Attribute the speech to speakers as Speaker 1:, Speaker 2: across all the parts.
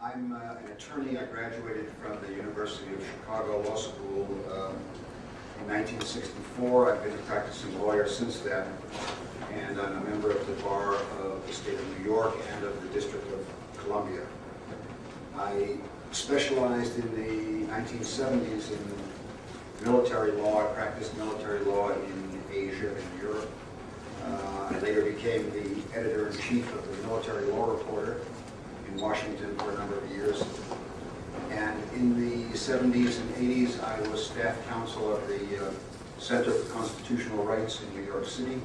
Speaker 1: I'm an attorney. I graduated from the University of Chicago Law School in 1964. I've been a practicing lawyer since then, and I'm a member of the Bar of the State of New York and of the District of Columbia. I specialized in the 1970s in military law. I practiced military law in Asia and Europe. I later became the editor-in-chief of the Military Law Reporter in Washington for a number of years. And in the 70s and 80s, I was staff counsel of the Center for Constitutional Rights in New York City.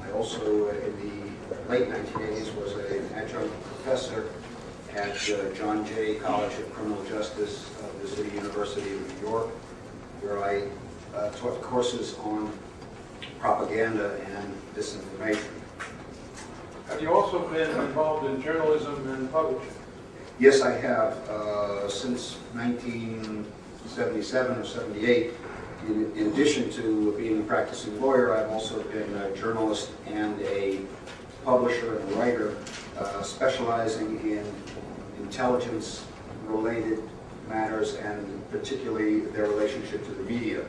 Speaker 1: I also, in the late 1980s, was an adjunct professor at John Jay College of Criminal Justice of the City University of New York, where I taught courses on propaganda and disinformation.
Speaker 2: Have you also been involved in journalism and publishing?
Speaker 1: Yes, I have. Since 1977 or 78, in addition to being a practicing lawyer, I've also been a journalist and a publisher and writer, specializing in intelligence-related matters and particularly their relationship to the media.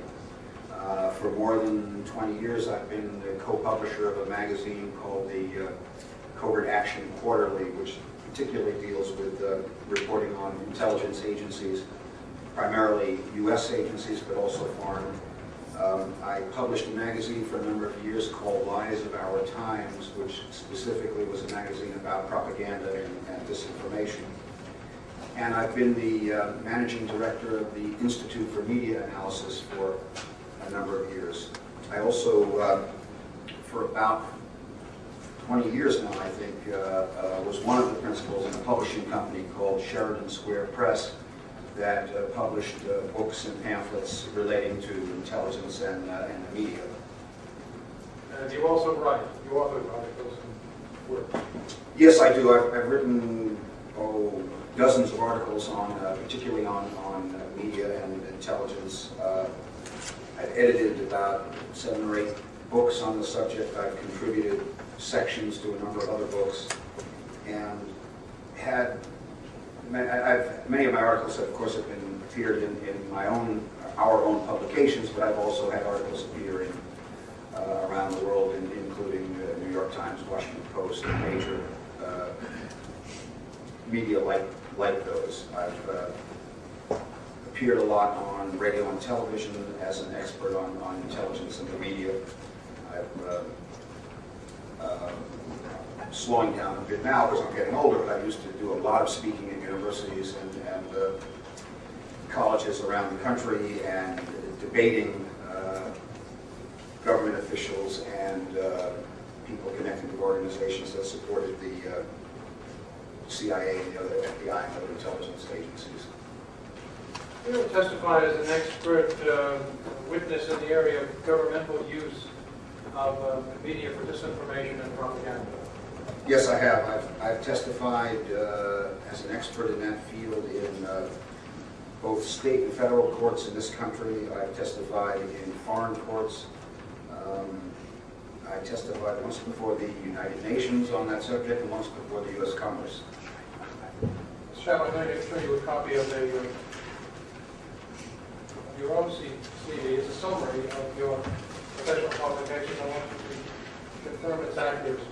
Speaker 1: For more than 20 years, I've been the co-publisher of a magazine called the Covert Action Quarterly, which particularly deals with reporting on intelligence agencies, primarily U.S. agencies, but also foreign. I published a magazine for a number of years called Lies of Our Times, which specifically was a magazine about propaganda and disinformation. And I've been the managing director of the Institute for Media Analysis for a number of years. I also, for about 20 years now, I think, was one of the principals in a publishing company called Sheridan Square Press that published books and pamphlets relating to intelligence and the media.
Speaker 2: And you also write. You author articles and work.
Speaker 1: Yes, I do. I've written dozens of articles on, particularly on media and intelligence. I've edited about 7 or 8 books on the subject. I've contributed sections to a number of other books, and had many of my articles have, of course, have been appeared in our own publications, but I've also had articles appear in around the world, including New York Times, Washington Post, and major media like those. I've appeared a lot on radio and television as an expert on intelligence and the media. I'm slowing down a bit now because I'm getting older, but I used to do a lot of speaking at universities and colleges around the country and debating government officials and people connected with organizations that supported the CIA and the other FBI and other intelligence agencies.
Speaker 2: You ever testified as an expert witness in the area of governmental use of media for disinformation and propaganda?
Speaker 1: Yes, I have. I've testified as an expert in that field in both state and federal courts in this country. I've testified in foreign courts. I testified once before the United Nations on that subject and once before the U.S. Congress.
Speaker 2: Mr. Chairman, I'm going to show you a copy of your own CD. It's a summary of your professional publication. I want you to confirm its accuracy.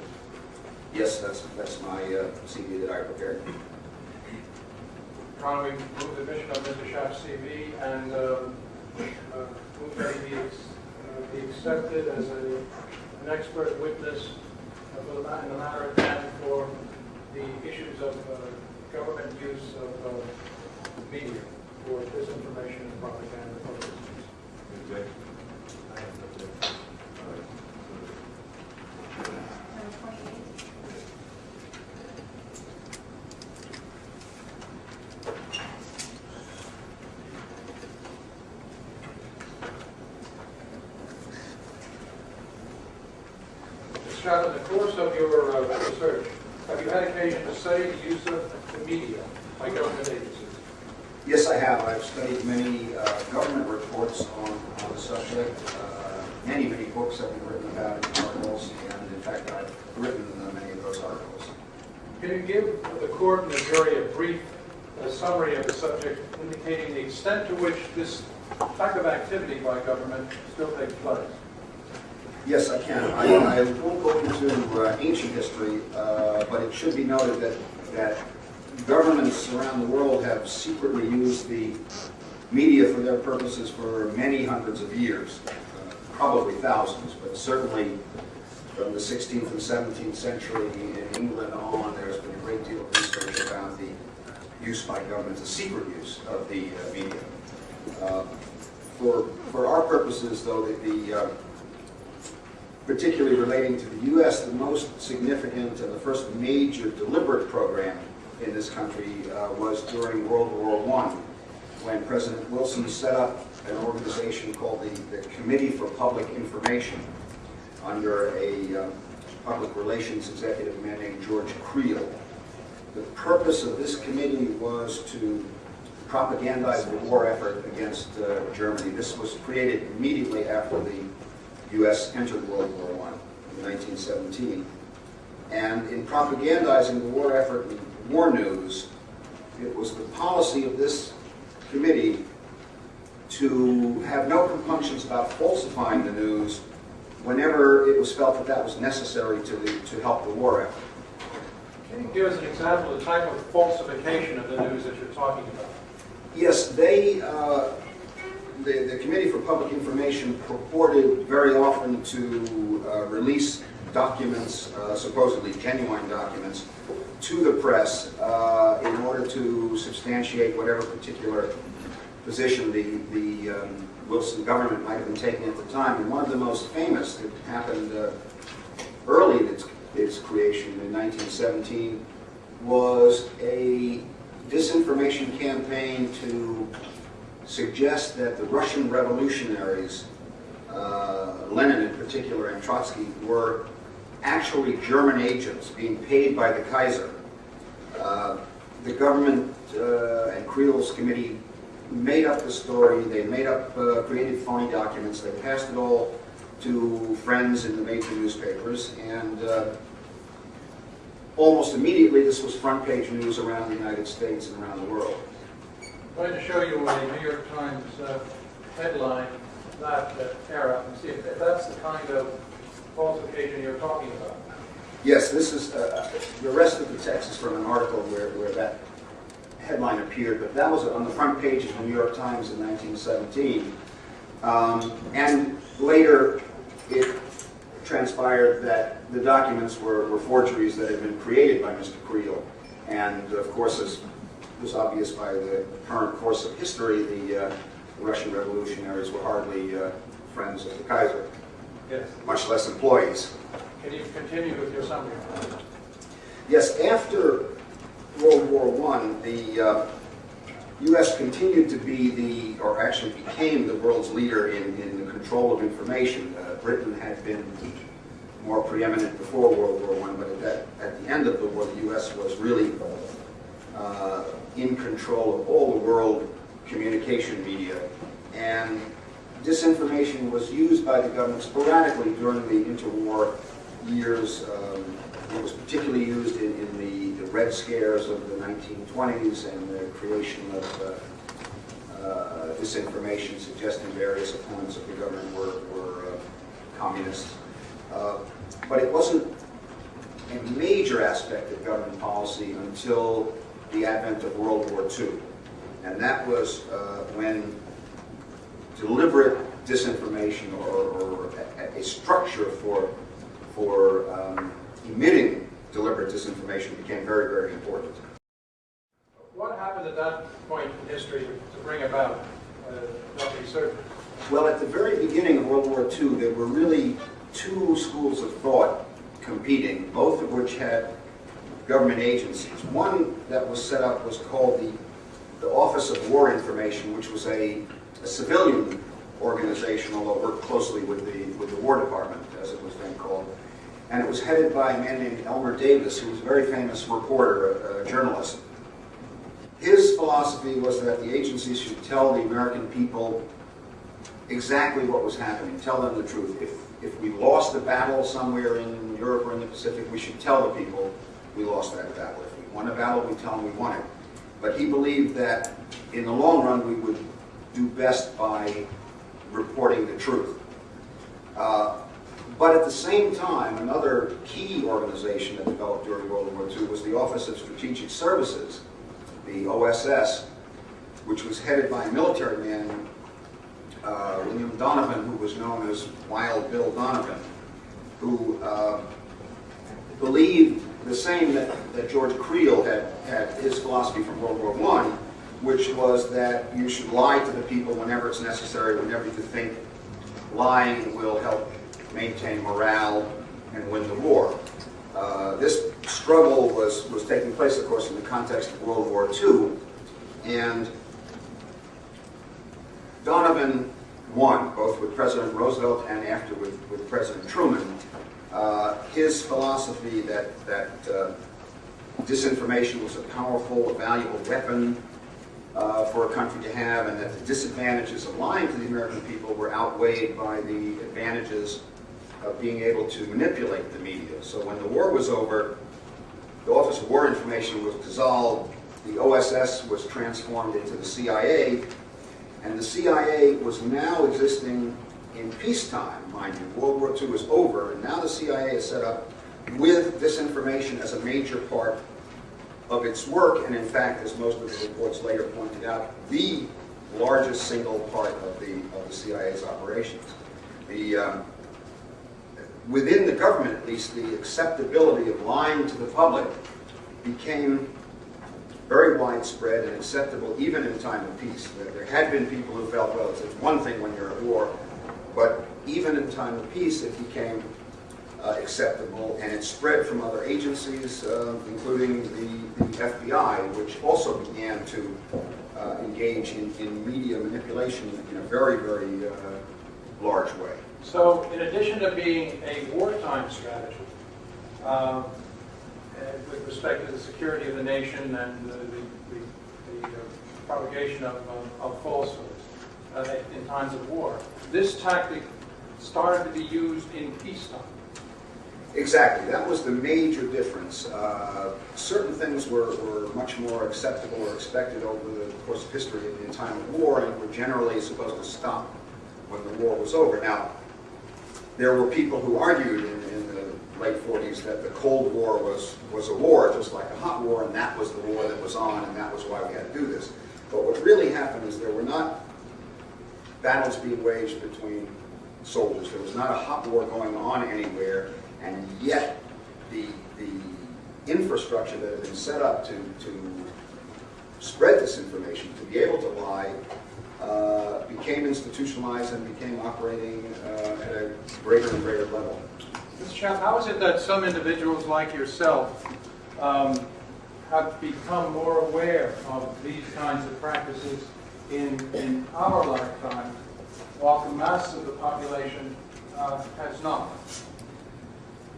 Speaker 1: Yes, that's my CD that I prepared.
Speaker 2: Your Honor, we move the admission of Mr. Schaaf's CV and move that he be accepted as an expert witness in the matter at hand for the issues of government use of media for disinformation and propaganda purposes.
Speaker 3: Okay.
Speaker 2: In the course of your research, have you had occasion to study the use of the media by government agencies?
Speaker 1: Yes, I have. I've studied many government reports on the subject. Many books have been written about it, articles, and in fact I've written many of those articles.
Speaker 2: Can you give the court and the jury a brief summary of the subject, indicating the extent to which this type of activity by government still takes place?
Speaker 1: Yes, I can. I won't go into ancient history, but it should be noted that governments around the world have secretly used the media for their purposes for many hundreds of years, probably thousands, but certainly from the 16th and 17th century in England on, there's been a great deal of research about the use by governments, the secret use of the media. For our purposes, though, particularly relating to the U.S., the most significant and the first major deliberate program in this country was during World War I, when President Wilson set up an organization called the Committee for Public Information under a public relations executive man named George Creel. The purpose of this committee was to propagandize the war effort against Germany. This was created immediately after the U.S. entered World War I in 1917. And in propagandizing the war effort and war news, it was the policy of this committee to have no compunctions about falsifying the news whenever it was felt that that was necessary to help the war effort.
Speaker 2: Can you give us an example of the type of falsification of the news that you're talking about?
Speaker 1: Yes, the Committee for Public Information purported very often to release documents, supposedly genuine documents, to the press in order to substantiate whatever particular position the Wilson government might have been taking at the time. And one of the most famous that happened early in its creation in 1917 was a disinformation campaign to suggest that the Russian revolutionaries, Lenin in particular and Trotsky, were actually German agents being paid by the Kaiser. The government and Creel's committee made up the story. They created phony documents. They passed it all to friends in the major newspapers, and almost immediately this was front page news around the United States and around the world.
Speaker 2: I'm going to show you a New York Times headline, that era, and see if that's the kind of falsification you're talking about.
Speaker 1: Yes, this is, the rest of the text is from an article where that headline appeared, but that was on the front page of the New York Times in 1917. And later it transpired that the documents were forgeries that had been created by Mr. Creel. And of course, as was obvious by the current course of history, the Russian revolutionaries were hardly friends of the Kaiser,
Speaker 2: yes,
Speaker 1: much less employees.
Speaker 2: Can you continue with your summary?
Speaker 1: Yes, after World War I, the U.S. continued to be or actually became the world's leader in the control of information. Britain had been more preeminent before World War I, but at the end of the war, the U.S. was really in control of all the world communication media. And disinformation was used by the government sporadically during the interwar years. It was particularly used in the Red Scares of the 1920s and the creation of disinformation suggesting various opponents of the government were communists. But it wasn't a major aspect of government policy until the advent of World War II. And that was when deliberate disinformation or a structure for emitting deliberate disinformation became very, very important.
Speaker 2: What happened at that point in history to bring about that research?
Speaker 1: Well, at the very beginning of World War II, there were really two schools of thought competing, both of which had government agencies. One that was set up was called the Office of War Information, which was a civilian organization, although worked closely with the War Department, as it was then called. And it was headed by a man named Elmer Davis, who was a very famous reporter, a journalist. His philosophy was that the agencies should tell the American people exactly what was happening, tell them the truth. If we lost a battle somewhere in Europe or in the Pacific, we should tell the people we lost that battle. If we won a battle, we tell him we won it. But he believed that in the long run, we would do best by reporting the truth. But at the same time, another key organization that developed during World War II was the Office of Strategic Services, the OSS, which was headed by a military man, William Donovan, who was known as Wild Bill Donovan, who believed the same that George Creel had his philosophy from World War I, which was that you should lie to the people whenever it's necessary, whenever you think lying will help maintain morale and win the war. This struggle was taking place, of course, in the context of World War II, and Donovan won, both with President Roosevelt and after with President Truman. His philosophy that disinformation was a powerful, a valuable weapon for a country to have, and that the disadvantages of lying to the American people were outweighed by the advantages of being able to manipulate the media. So when the war was over, the Office of War Information was dissolved, the OSS was transformed into the CIA, and the CIA was now existing in peacetime, mind you. World War II is over, and now the CIA is set up with disinformation as a major part of its work, and in fact, as most of the reports later pointed out, the largest single part of the CIA's operations. Within the government, at least, the acceptability of lying to the public became very widespread and acceptable even in time of peace. There had been people who felt, well, it's one thing when you're at war, but even in time of peace, it became acceptable, and it spread from other agencies, including the FBI, which also began to engage in media manipulation in a very, very large way.
Speaker 2: So, in addition to being a wartime strategy, with respect to the security of the nation and the propagation of falsehoods in times of war, this tactic started to be used in peacetime.
Speaker 1: Exactly. That was the major difference. Certain things were much more acceptable or expected over the course of history in time of war, and were generally supposed to stop when the war was over. Now, there were people who argued in the late 40s that the Cold War was a war, just like a hot war, and that was the war that was on, and that was why we had to do this. But what really happened is there were not battles being waged between soldiers. There was not a hot war going on anywhere, and yet the infrastructure that had been set up to spread this information, to be able to lie, became institutionalized and became operating at a greater and greater level.
Speaker 2: Mr. Chapp, how is it that some individuals like yourself have become more aware of these kinds of practices in our lifetime, while the mass of the population has not?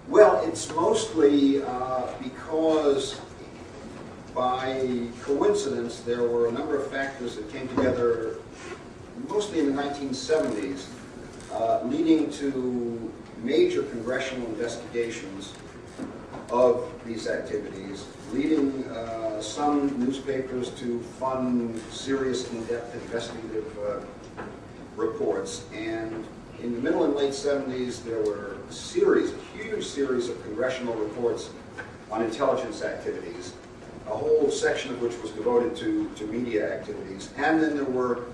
Speaker 1: Well, it's mostly because by coincidence there were a number of factors that came together mostly in the 1970s, leading to major congressional investigations of these activities, leading some newspapers to fund serious, in-depth investigative reports. And in the middle and late 70s, there were a huge series of congressional reports on intelligence activities, a whole section of which was devoted to media activities. And then there were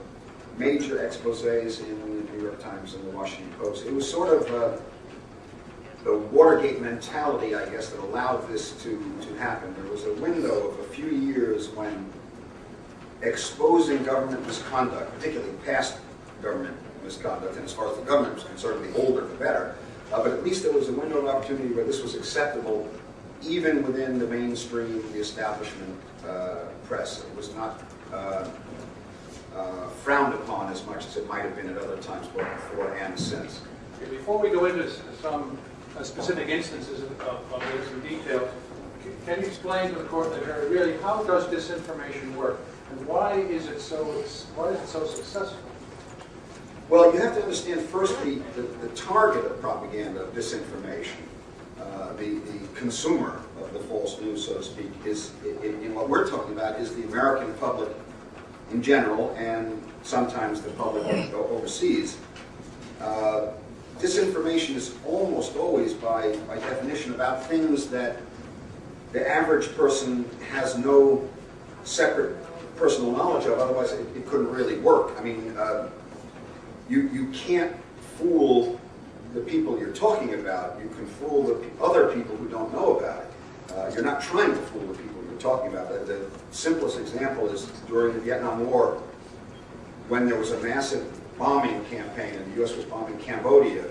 Speaker 1: major exposés in the New York Times and the Washington Post. It was sort of the Watergate mentality, I guess, that allowed this to happen. There was a window of a few years when exposing government misconduct, particularly past government misconduct, and as far as the government was concerned, the older the better, but at least there was a window of opportunity where this was acceptable even within the mainstream, the establishment press. It was not frowned upon as much as it might have been at other times, both before and since.
Speaker 2: Okay, before we go into some specific instances of this in detail, can you explain to the court that really how does disinformation work, and why is it so successful?
Speaker 1: Well, you have to understand first the target of propaganda, of disinformation, the consumer of the false news, so to speak, is in what we're talking about is the American public in general, and sometimes the public overseas. Disinformation is almost always, by definition, about things that the average person has no separate personal knowledge of, otherwise it couldn't really work. I mean, you can't fool the people you're talking about. You can fool the other people who don't know about it. You're not trying to fool the people you're talking about. The simplest example is during the Vietnam War, when there was a massive bombing campaign and the U.S. was bombing Cambodia.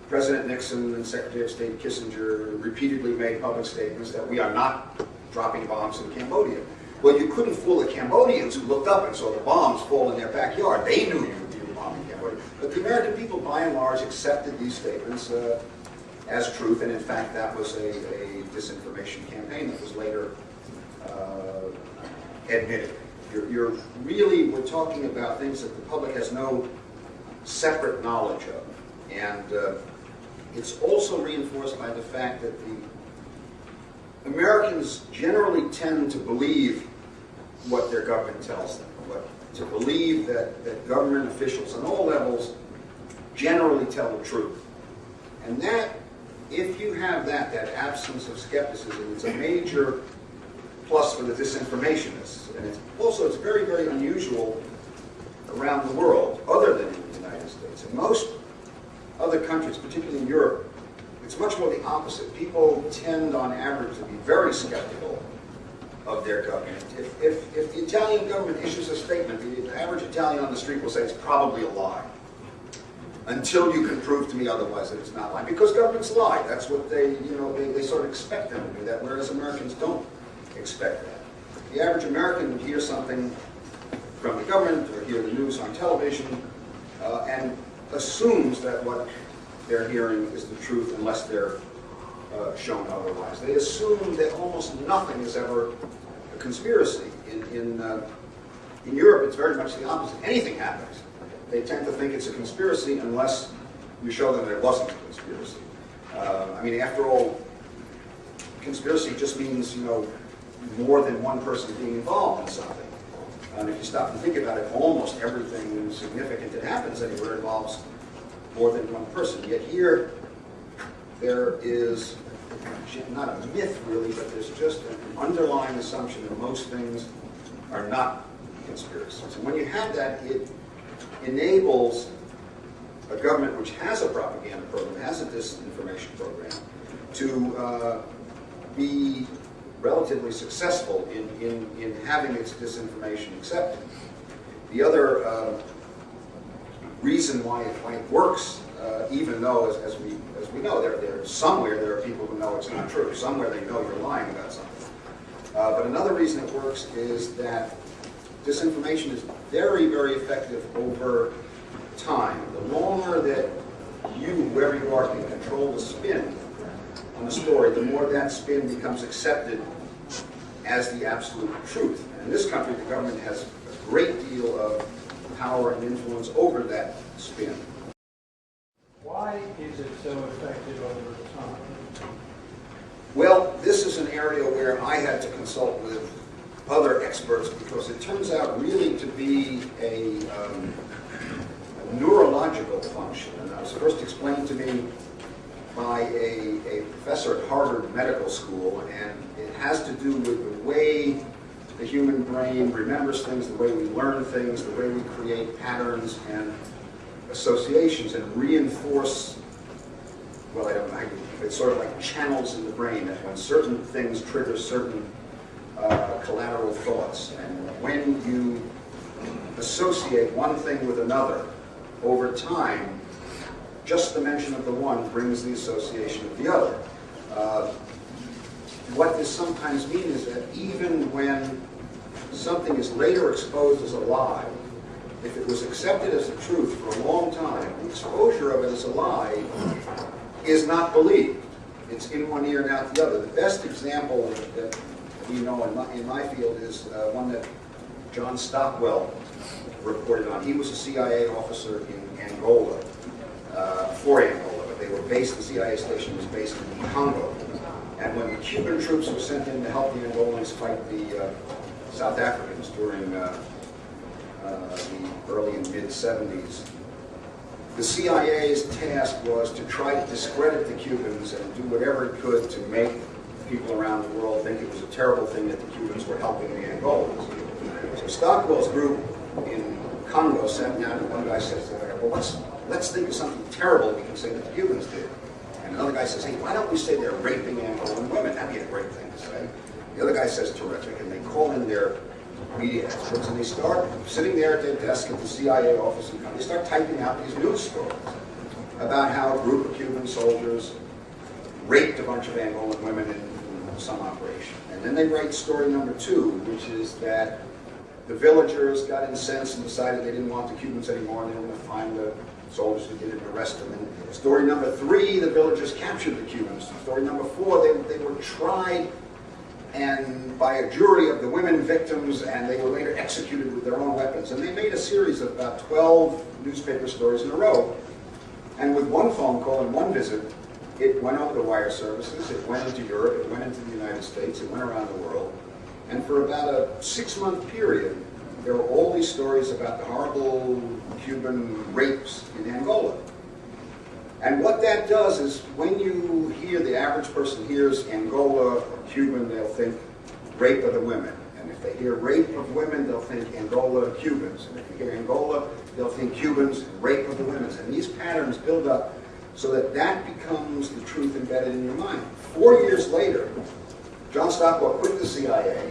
Speaker 1: President Nixon and Secretary of State Kissinger repeatedly made public statements that we are not dropping bombs in Cambodia. Well, you couldn't fool the Cambodians who looked up and saw the bombs fall in their backyard. They knew you were bombing Cambodia. But the American people, by and large, accepted these statements as truth, and in fact, that was a disinformation campaign that was later admitted. We're talking about things that the public has no separate knowledge of. And it's also reinforced by the fact that the Americans generally tend to believe what their government tells them, to believe that government officials on all levels generally tell the truth. And that, if you have that absence of skepticism, it's a major plus for the disinformationists. And it's very, very unusual around the world, other than in the United States. In most other countries, particularly in Europe, it's much more the opposite. People tend, on average, to be very skeptical of their government. If the Italian government issues a statement, the average Italian on the street will say it's probably a lie, until you can prove to me otherwise that it's not a lie. Because governments lie. That's what they sort of expect them to do that, whereas Americans don't expect that. The average American would hear something from the government or hear the news on television and assumes that what they're hearing is the truth unless they're shown otherwise. They assume that almost nothing is ever a conspiracy. In Europe, it's very much the opposite. Anything happens, they tend to think it's a conspiracy unless you show them that it wasn't a conspiracy. I mean, after all, conspiracy just means, more than one person being involved in something. And if you stop and think about it, almost everything significant that happens anywhere involves more than one person. Yet here, there is not a myth really, but there's just an underlying assumption that most things are not conspiracies. And when you have that, it enables a government which has a propaganda program, has a disinformation program, to be relatively successful in having its disinformation accepted. The other reason why it works, even though, as we know, somewhere there are people who know it's not true. Somewhere they know you're lying about something. But another reason it works is that disinformation is very, very effective over time. The longer that you, whoever you are, can control the spin on the story, the more that spin becomes accepted as the absolute truth. And in this country, the government has a great deal of power and influence over that spin.
Speaker 2: Why is it so effective over time?
Speaker 1: Well, this is an area where I had to consult with other experts because it turns out really to be a neurological function. And that was first explained to me by a professor at Harvard Medical School, and it has to do with the way the human brain remembers things, the way we learn things, the way we create patterns and associations and reinforce, well, I don't know, it's sort of like channels in the brain that when certain things trigger certain collateral thoughts. And when you associate one thing with another, over time, just the mention of the one brings the association of the other. What this sometimes means is that even when something is later exposed as a lie, if it was accepted as the truth for a long time, the exposure of it as a lie is not believed. It's in one ear and out the other. The best example that we know in my field is one that John Stockwell reported on. He was a CIA officer in Angola, for Angola, but they were based, the CIA station was based in Congo. And when the Cuban troops were sent in to help the Angolans fight the South Africans during the early and mid-70s, the CIA's task was to try to discredit the Cubans and do whatever it could to make people around the world think it was a terrible thing that the Cubans were helping the Angolans. So Stockwell's group in Congo sat down and one guy says to the other, well, let's think of something terrible we can say that the Cubans did. And another guy says, hey, why don't we say they're raping Angolan women? That'd be a great thing to say. The other guy says, terrific, and they call in their media experts and they start sitting there at their desk at the CIA office and they start typing out these news stories about how a group of Cuban soldiers raped a bunch of Angolan women in some operation. And then they write story number 2, which is that the villagers got incensed and decided they didn't want the Cubans anymore and they were going to find the soldiers who did it and arrest them. And story number 3, the villagers captured the Cubans. Story number 4, they were tried and by a jury of the women victims, and they were later executed with their own weapons. And they made a series of about 12 newspaper stories in a row. And with one phone call and one visit, it went over the wire services, it went into Europe, it went into the United States, it went around the world. And for about a 6-month period, there were all these stories about the horrible Cuban rapes in Angola. And what that does is when you hear, the average person hears Angola or Cuban, they'll think rape of the women. And if they hear rape of women, they'll think Angola, Cubans. And if you hear Angola, they'll think Cubans, rape of the women. And these patterns build up so that that becomes the truth embedded in your mind. 4 years later, John Stockwell quit the CIA,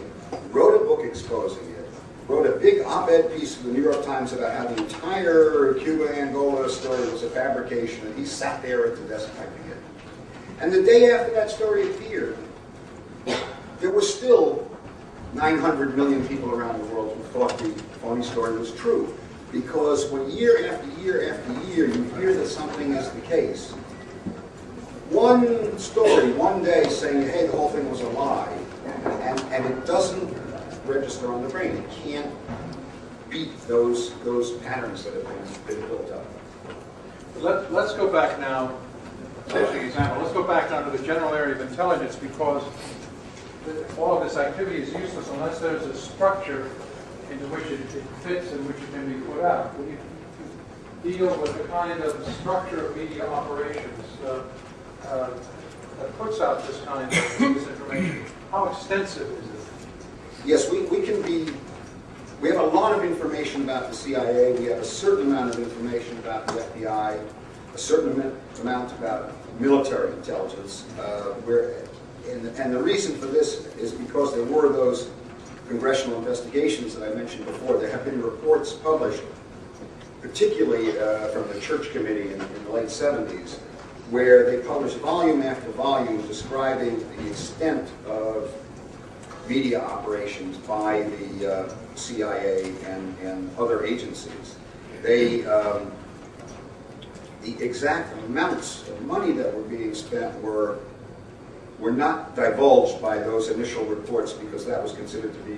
Speaker 1: wrote a book exposing it, wrote a big op-ed piece for the New York Times about how the entire Cuba-Angola story was a fabrication, and he sat there at the desk typing it. And the day after that story appeared, there were still 900 million people around the world who thought the phony story was true. Because when year after year after year you hear that something is the case, one story, one day saying, hey, the whole thing was a lie, and it doesn't register on the brain. It can't beat those patterns that have been built up.
Speaker 2: Let's go back now, take an example. Let's go back down to the general area of intelligence, because all of this activity is useless unless there's a structure into which it fits and which it can be put out. When you deal with the kind of structure of media operations that puts out this kind of disinformation, how extensive is it?
Speaker 1: Yes, we have a lot of information about the CIA. We have a certain amount of information about the FBI, a certain amount about military intelligence. And the reason for this is because there were those congressional investigations that I mentioned before. There have been reports published, particularly from the Church Committee in the late 70s, where they published volume after volume describing the extent of media operations by the CIA and other agencies. The exact amounts of money that were being spent were not divulged by those initial reports because that was considered to be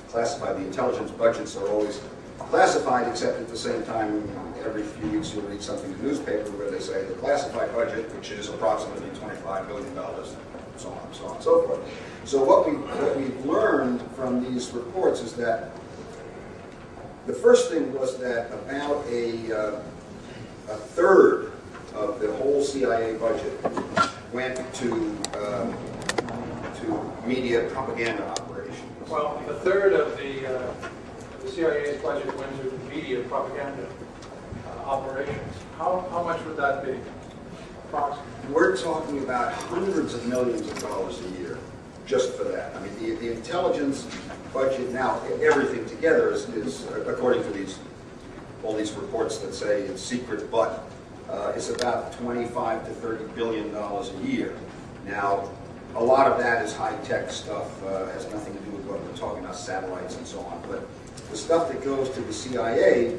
Speaker 1: classified. The intelligence budgets are always classified, except at the same time, every few weeks you'll read something in the newspaper where they say the classified budget, which is approximately $25 billion, so on and so on and so forth. So what we've learned from these reports is that the first thing was that about a third of the whole CIA budget went to media propaganda operations.
Speaker 2: Well, a third of the CIA's budget went to media propaganda operations. How much would that be, approximately?
Speaker 1: We're talking about hundreds of millions of dollars a year just for that. I mean, the intelligence budget now, everything together is according to all these reports that say it's secret, but it's about $25 to $30 billion a year. Now, a lot of that is high-tech stuff, has nothing to do with what we're talking about, satellites and so on. But the stuff that goes to the CIA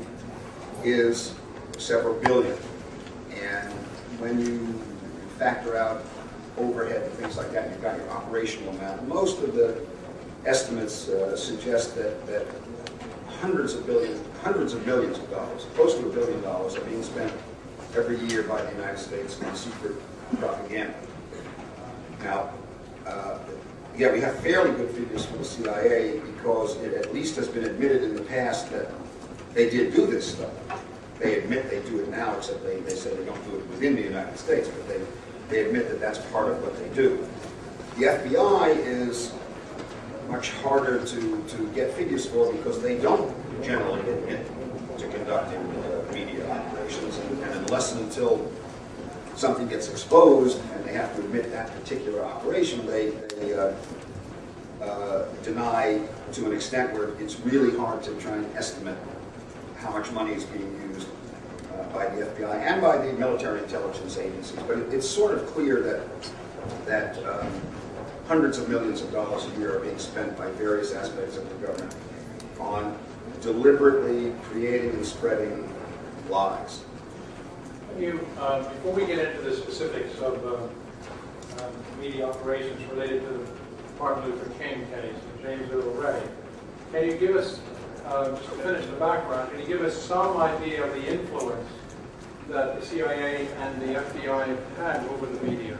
Speaker 1: is several billion. And when you factor out overhead and things like that, you've got your operational amount. Most of the estimates suggest that hundreds of millions of dollars, close to $1 billion, are being spent every year by the United States on secret propaganda. Now, Yeah, we have fairly good figures for the CIA because it at least has been admitted in the past that they did do this stuff. They admit they do it now, except they say they don't do it within the United States, but they admit that that's part of what they do. The FBI is much harder to get figures for because they don't generally admit to conducting media operations, and unless and until something gets exposed and they have to admit that particular operation, they deny to an extent where it's really hard to try and estimate how much money is being used by the FBI and by the military intelligence agencies. But it's sort of clear that hundreds of millions of dollars a year are being spent by various aspects of the government on deliberately creating and spreading lies.
Speaker 2: Before we get into the specifics of media operations related to the Martin Luther King case, James Earl Ray, can you give us, just to finish the background, can you give us some idea of the influence that the CIA and the FBI had over the media?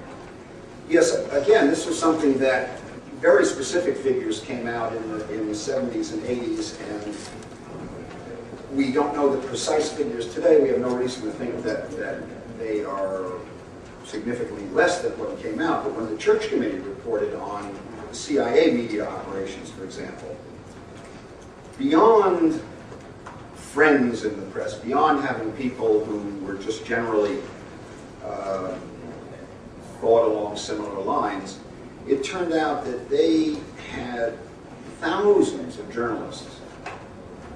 Speaker 1: Yes, again, this was something that very specific figures came out in the 70s and 80s, and we don't know the precise figures today. We have no reason to think that they are significantly less than what came out. But when the Church Committee reported on CIA media operations, for example, beyond friends in the press, beyond having people who were just generally thought along similar lines, it turned out that they had thousands of journalists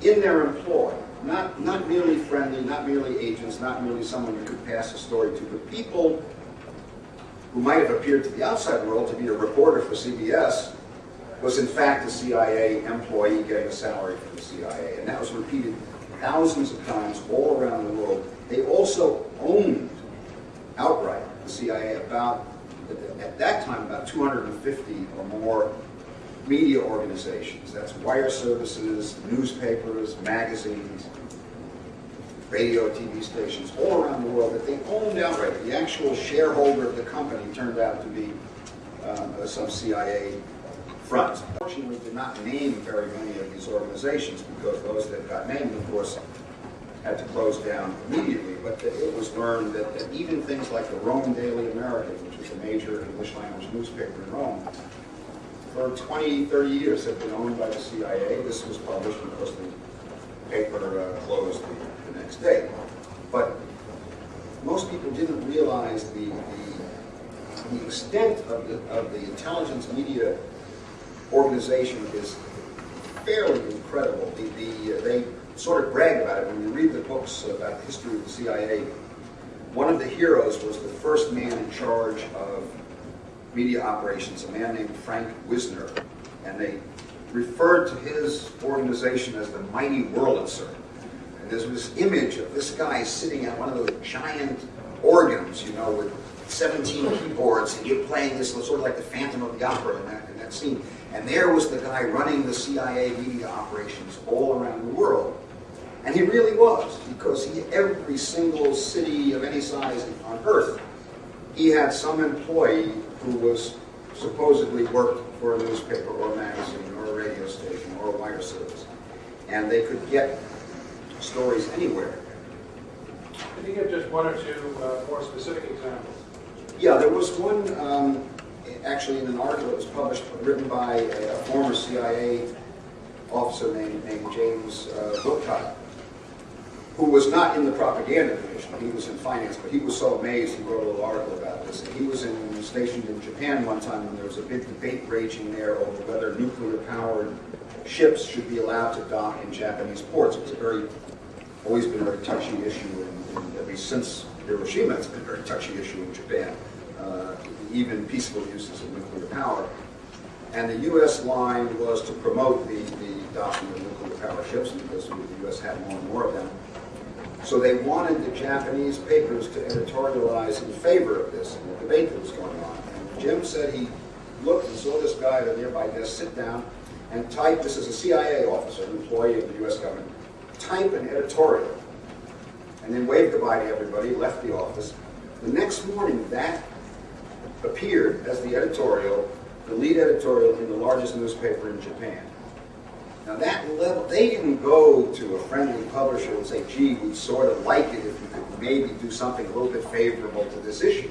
Speaker 1: in their employ, not merely friendly, not merely agents, not merely someone you could pass a story to, but people who might have appeared to the outside world to be a reporter for CBS was in fact a CIA employee getting a salary from the CIA. And that was repeated thousands of times all around the world. They also owned outright the CIA at that time, about 250 or more media organizations. That's wire services, newspapers, magazines, radio, TV stations, all around the world that they owned outright. The actual shareholder of the company turned out to be some CIA front. Unfortunately, did not name very many of these organizations because those that got named, of course, had to close down immediately. But it was learned that even things like the Rome Daily American, which was a major English-language newspaper in Rome, for 20, 30 years had been owned by the CIA. This was published because the paper closed the next day. But most people didn't realize the extent of the intelligence media organization is fairly incredible. They sort of brag about it. When you read the books about the history of the CIA, one of the heroes was the first man in charge of media operations, a man named Frank Wisner, and they referred to his organization as the Mighty Wurlitzer. And there's this image of this guy sitting at one of those giant organs, you know, with 17 keyboards, and you're playing this sort of like the Phantom of the Opera in that scene. And there was the guy running the CIA media operations all around the world. And he really was, because every single city of any size on Earth, he had some employee who was supposedly worked for a newspaper or a magazine or a radio station or a wire service. And they could get stories anywhere.
Speaker 2: Could you give just one or two more specific examples?
Speaker 1: Yeah, there was one, actually in an article that was published, written by a former CIA officer named James Earl Ray, who was not in the propaganda division. He was in finance, but he was so amazed he wrote a little article about this. And he was stationed in Japan one time when there was a big debate raging there over whether nuclear-powered ships should be allowed to dock in Japanese ports. It's always been a very touchy issue, and at least since Hiroshima, it's been a very touchy issue in Japan, even peaceful uses of nuclear power. And the U.S. line was to promote the docking of nuclear-powered ships because the U.S. had more and more of them. So they wanted the Japanese papers to editorialize in favor of this in the debate that was going on. And Jim said he looked and saw this guy at a nearby desk sit down and type, this is a CIA officer, an employee of the U.S. government, type an editorial, and then waved goodbye to everybody, left the office. The next morning, that appeared as the editorial the lead editorial in the largest newspaper in Japan. Now that level, they didn't go to a friendly publisher and say, gee, we'd sort of like it if you could maybe do something a little bit favorable to this issue.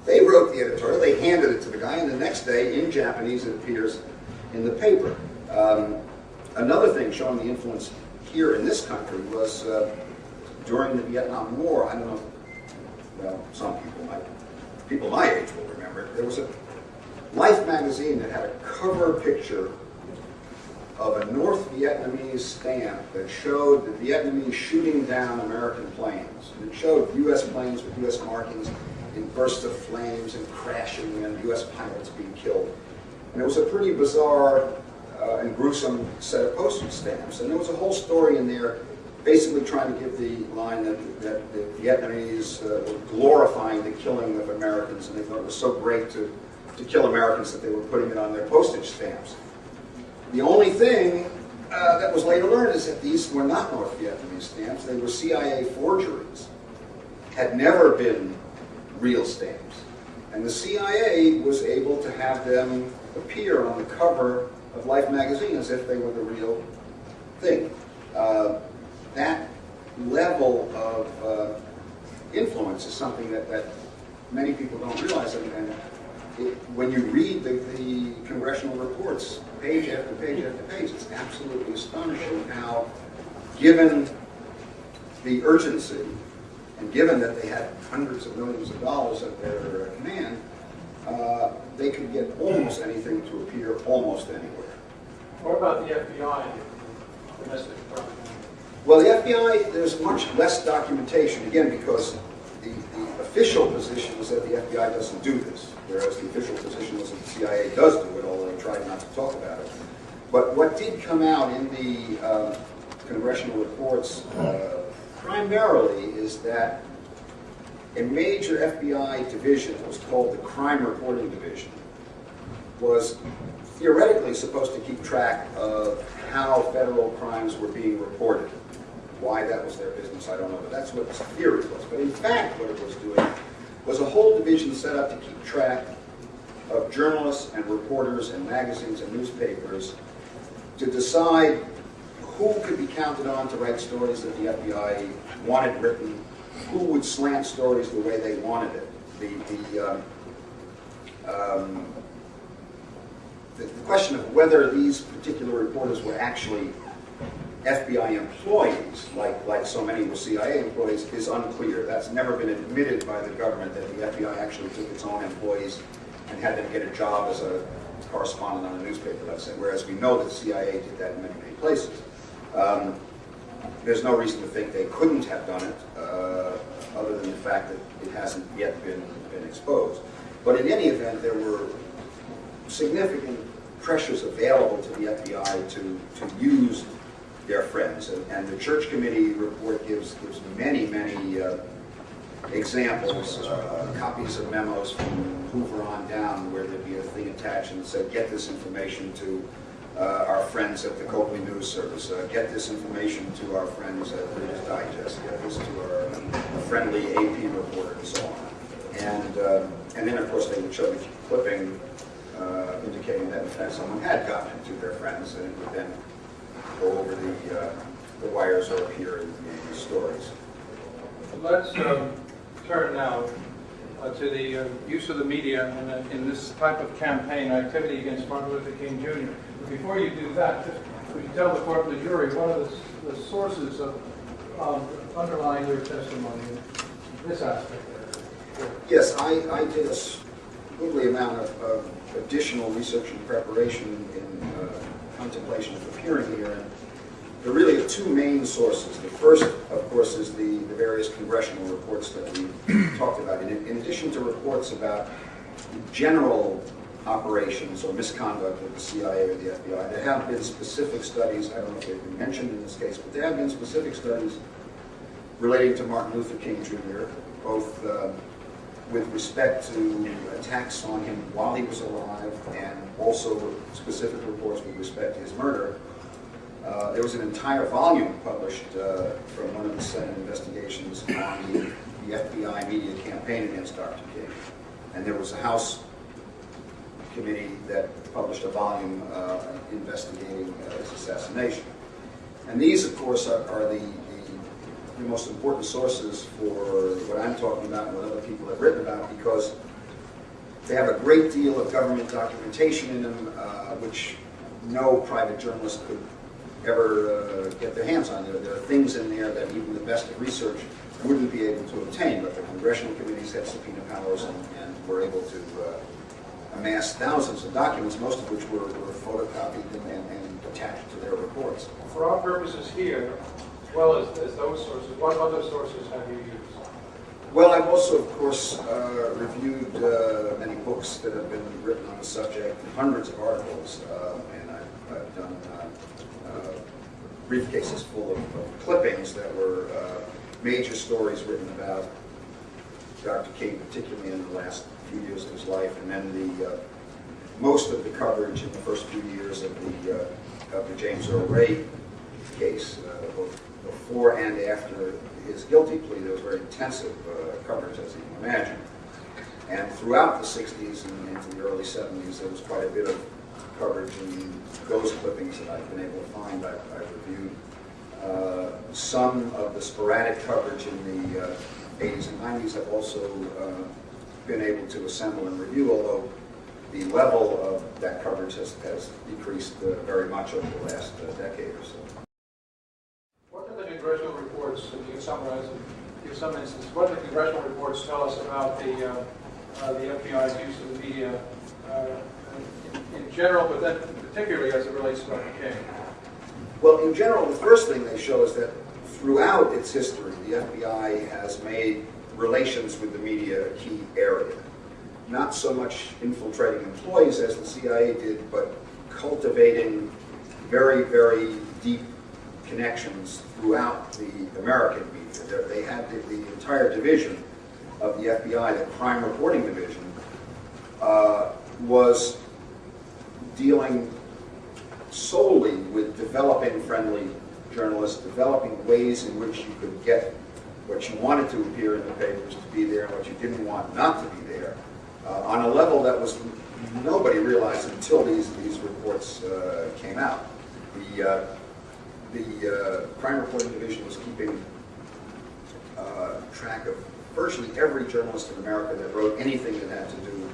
Speaker 1: They wrote the editorial, they handed it to the guy, and the next day, in Japanese, it appears in the paper. Another thing showing the influence here in this country was during the Vietnam War. I don't know, well, some people my age will remember it. There was a Life magazine that had a cover picture of a North Vietnamese stamp that showed the Vietnamese shooting down American planes. And it showed U.S. planes with U.S. markings in bursts of flames and crashing and U.S. pilots being killed. And it was a pretty bizarre and gruesome set of postage stamps. And there was a whole story in there basically trying to give the line that the Vietnamese were glorifying the killing of Americans, and they thought it was so great to kill Americans that they were putting it on their postage stamps. The only thing that was later learned is that these were not North Vietnamese stamps. They were CIA forgeries, had never been real stamps. And the CIA was able to have them appear on the cover of Life magazine as if they were the real thing. That level of influence is something that many people don't realize. And when you read the congressional reports, page after page after page, it's absolutely astonishing how, given the urgency, and given that they had hundreds of millions of dollars at their command, they could get almost anything to appear almost anywhere.
Speaker 2: What about the FBI, domestic department?
Speaker 1: Well, the FBI, there's much less documentation, again, because the official position is that the FBI doesn't do this, whereas the official position is that the CIA does do it, although they try not to talk about it. But what did come out in the congressional reports primarily is that a major FBI division, that was called the Crime Reporting Division, was theoretically supposed to keep track of how federal crimes were being reported. Why that was their business, I don't know, but that's what the theory was. But in fact, what it was doing was a whole division set up to keep track of journalists and reporters and magazines and newspapers to decide who could be counted on to write stories that the FBI wanted written, who would slant stories the way they wanted it. The question of whether these particular reporters were actually FBI employees, like so many were CIA employees, is unclear. That's never been admitted by the government that the FBI actually took its own employees and had them get a job as a correspondent on a newspaper, let's say, whereas we know that the CIA did that in many, many places. There's no reason to think they couldn't have done it, other than the fact that it hasn't yet been exposed. But in any event, there were significant pressures available to the FBI to use their friends. And the Church Committee report gives many, many examples, copies of memos from Hoover on down, where there'd be a thing attached and said, get this information to our friends at the Copley News Service, get this information to our friends at Reader's Digest, get this to our friendly AP reporter, and so on. And then, of course, they would show the clipping indicating that, in fact, someone had gotten it to their friends, and it would then go over the wires or appear in the stories.
Speaker 2: Let's turn now to the use of the media in this type of campaign activity against Martin Luther King Jr. But before you do that, just would you tell the court and the jury one of the sources of underlying your testimony in this aspect?
Speaker 1: Yes, I did a goodly amount of additional research and preparation in contemplation of appearing here. And there really are two main sources. The first, of course, is the various congressional reports that we talked about. In addition to reports about general operations or misconduct of the CIA or the FBI, there have been specific studies, I don't know if they've been mentioned in this case, but there have been specific studies relating to Martin Luther King Jr., both with respect to attacks on him while he was alive and also specific reports with respect to his murder. There was an entire volume published from one of the Senate investigations on the FBI media campaign against Dr. King. And there was a House committee that published a volume investigating his assassination. And these, of course, are the most important sources for what I'm talking about and what other people have written about, because they have a great deal of government documentation in them, which no private journalist could ever get their hands on. There are things in there that even the best of research wouldn't be able to obtain, but the congressional committees had subpoena powers and were able to amass thousands of documents, most of which were photocopied and attached to their reports.
Speaker 2: For our purposes here, as well as those sources, what other sources have you used?
Speaker 1: Well, I've also, of course, reviewed many books that have been written on the subject, hundreds of articles, and I've done briefcases full of clippings that were major stories written about Dr. King, particularly in the last few years of his life, and then most of the coverage in the first few years of the James Earl Ray case, both before and after his guilty plea. There was very intensive coverage, as you can imagine. And throughout the 60s and into the early 70s, there was quite a bit of coverage in those clippings that I've been able to find. I've reviewed some of the sporadic coverage in the 80s and 90s. I've also been able to assemble and review, although the level of that coverage has decreased very much over the last decade or so.
Speaker 2: What do the congressional reports, if you can summarize and give some instances, what do the congressional reports tell us about the FBI's use of the media in general, but then particularly as it relates to Dr. King?
Speaker 1: Well, in general, the first thing they show is that throughout its history, the FBI has made relations with the media a key area. Not so much infiltrating employees as the CIA did, but cultivating very, very deep connections throughout the American media. They had the entire division of the FBI, the crime reporting division, was dealing solely with developing friendly journalists, developing ways in which you could get what you wanted to appear in the papers to be there and what you didn't want not to be there, on a level that was nobody realized until these reports came out. The crime reporting division was keeping track of virtually every journalist in America that wrote anything that had to do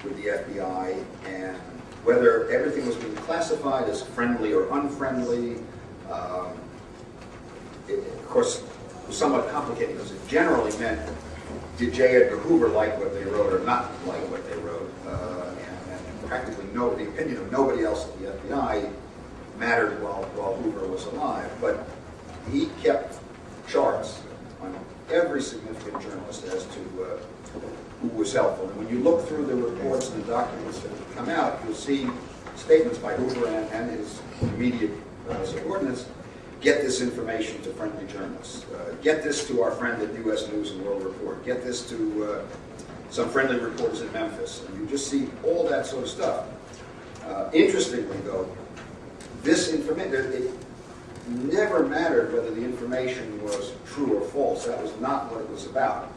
Speaker 1: with the FBI, and whether everything was being classified as friendly or unfriendly. It, of course, was somewhat complicated because it generally meant, did J. Edgar Hoover like what they wrote or not like what they wrote? And practically the opinion of nobody else at the FBI mattered while Hoover was alive. But he kept charts on every significant journalist as to who was helpful. And when you look through the reports and the documents that have come out, you'll see statements by Hoover and his immediate subordinates: get this information to friendly journalists. Get this to our friend at U.S. News and World Report. Get this to some friendly reporters in Memphis. And you just see all that sort of stuff. Interestingly, though, this information, it never mattered whether the information was true or false. That was not what it was about.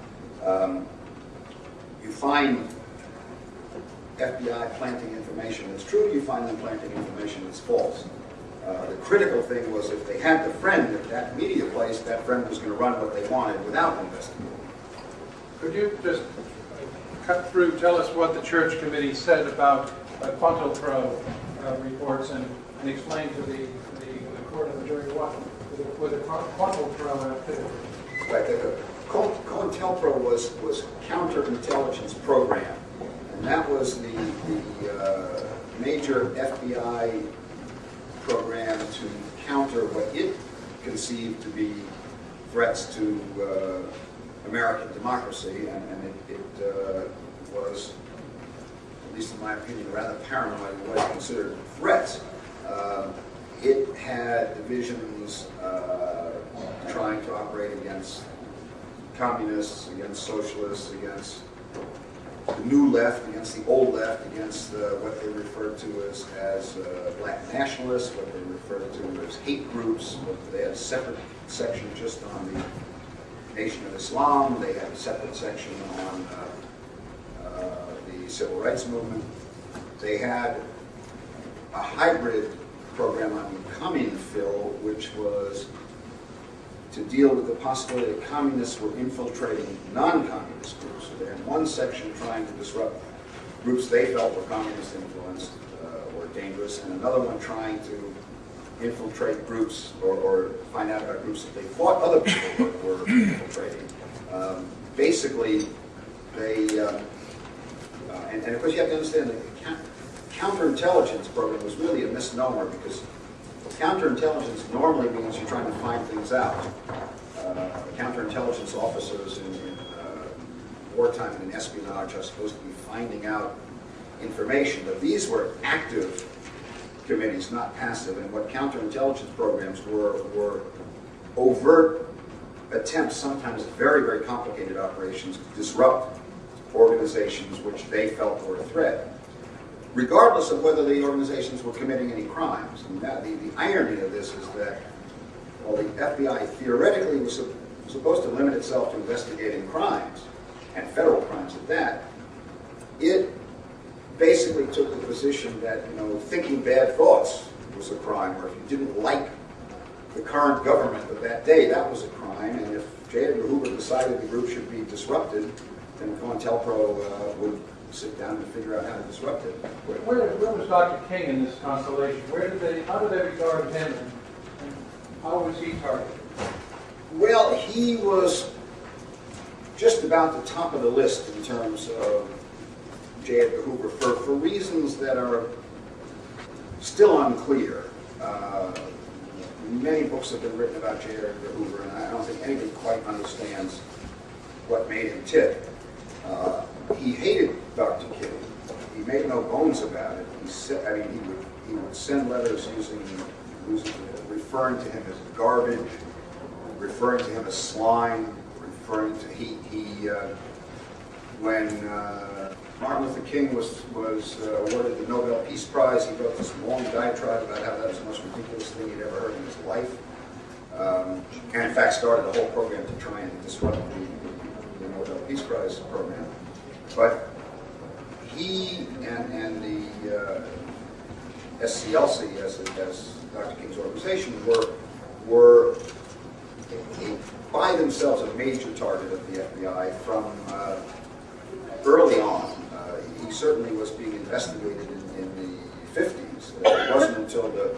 Speaker 1: You find FBI planting information that's true, you find them planting information that's false. The critical thing was if they had the friend at that media place, that friend was going to run what they wanted without investigating.
Speaker 2: Could you just cut through, tell us what the church committee said about Quanto Pro reports and explain to the court and the jury what with the Quanto Pro activity?
Speaker 1: Right, the COINTELPRO was counterintelligence program, and that was the major FBI program to counter what it conceived to be threats to American democracy, and it was, at least in my opinion, rather paranoid in what it considered threats. It had divisions trying to operate against communists, against socialists, against the new left, against the old left, against what they referred to as black nationalists, what they referred to as hate groups. They had a separate section just on the Nation of Islam. They had a separate section on the Civil Rights Movement. They had a hybrid program on Communfill, which was to deal with the possibility that communists were infiltrating non-communist groups. So they had one section trying to disrupt groups they felt were communist influenced or dangerous, and another one trying to infiltrate groups or find out about groups that they thought other people were infiltrating. Basically, they, and of course you have to understand that the counterintelligence program was really a misnomer, because counterintelligence normally means you're trying to find things out. Counterintelligence officers in wartime and in espionage are supposed to be finding out information, but these were active committees, not passive, and what counterintelligence programs were overt attempts, sometimes very, very complicated operations, to disrupt organizations which they felt were a threat, regardless of whether the organizations were committing any crimes. And the irony of this is that while the FBI theoretically was supposed to limit itself to investigating crimes, and federal crimes at that, it basically took the position that, you know, thinking bad thoughts was a crime, or if you didn't like the current government of that day, that was a crime, and if J. Edgar Hoover decided the group should be disrupted, then COINTELPRO would sit down and figure out how to disrupt it.
Speaker 2: Where was Dr. King in this constellation? How did they regard him, and how was he targeted?
Speaker 1: Well, he was just about the top of the list in terms of J. Edgar Hoover for reasons that are still unclear. Many books have been written about J. Edgar Hoover, and I don't think anybody quite understands what made him tick. He hated Dr. King. He made no bones about it. He said, I mean, he would send letters referring to him as garbage, referring to him as slime, referring to when Martin Luther King was awarded the Nobel Peace Prize, he wrote this long diatribe about how that was the most ridiculous thing he'd ever heard in his life, and in fact started a whole program to try and disrupt the Nobel Peace Prize program. But he and the SCLC, as Dr. King's organization, were by themselves a major target of the FBI from early on. He certainly was being investigated in the 50s. It wasn't until the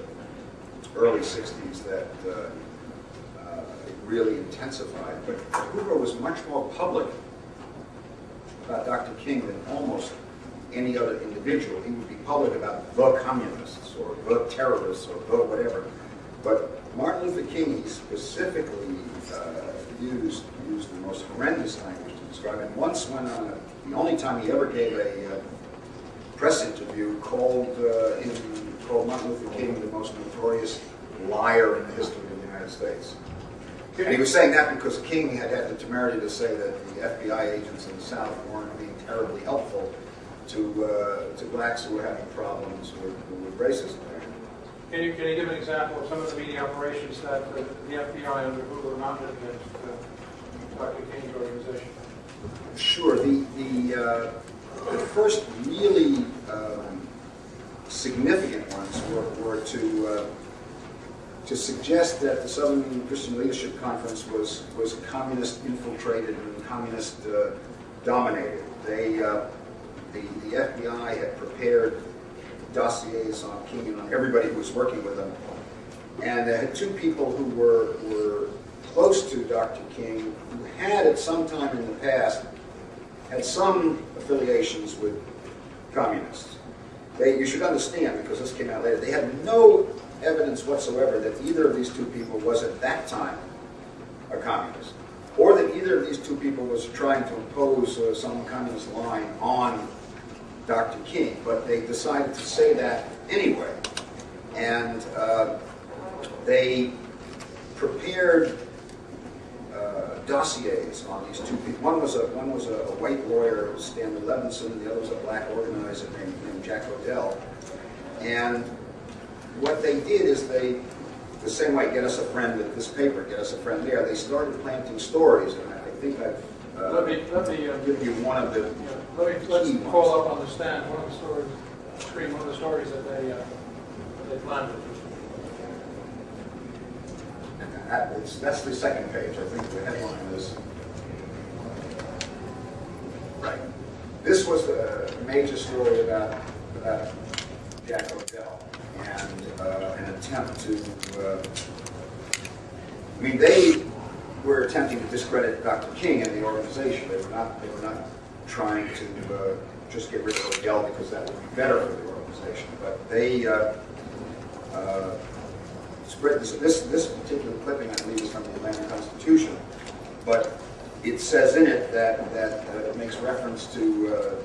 Speaker 1: early 60s that it really intensified. But Hoover was much more public about Dr. King than almost any other individual. He would be public about the communists or the terrorists or the whatever. But Martin Luther King, he specifically used the most horrendous language to describe it. And once went on the only time he ever gave a press interview, called Martin Luther King the most notorious liar in the history of the United States. And he was saying that because King had the temerity to say that the FBI agents in the South weren't being terribly helpful to blacks who were having problems with racism.
Speaker 2: Can you give an example of some of the media operations that the FBI under Hoover mounted against Dr. King's organization?
Speaker 1: Sure. The first really significant ones were to suggest that the Southern Christian Leadership Conference was communist infiltrated and communist dominated. The FBI had prepared dossiers on King and on everybody who was working with him, and they had two people who were close to Dr. King who had at some time in the past had some affiliations with communists. You should understand, because this came out later, they had no evidence whatsoever that either of these two people was at that time a communist, or that either of these two people was trying to impose some communist line on Dr. King, but they decided to say that anyway. And they prepared dossiers on these two people. One was a white lawyer, Stanley Levinson, and the other was a black organizer named Jack Odell. And what they did is the same way, get us a friend at this paper, get us a friend there, they started planting stories, and I think I've
Speaker 2: let me
Speaker 1: give you one of the
Speaker 2: let's call up on the stand one of the stories. screen one of the stories that they planted.
Speaker 1: That's the second page. I think the headline is right. This was a major story about Jack O'Dell and an attempt to. I mean, they were attempting to discredit Dr. King and the organization. They were not trying to just get rid of O'Dell because that would be better for the organization. But they spread this particular clipping, I believe, is from the Atlanta Constitution, but it says in it that it makes reference to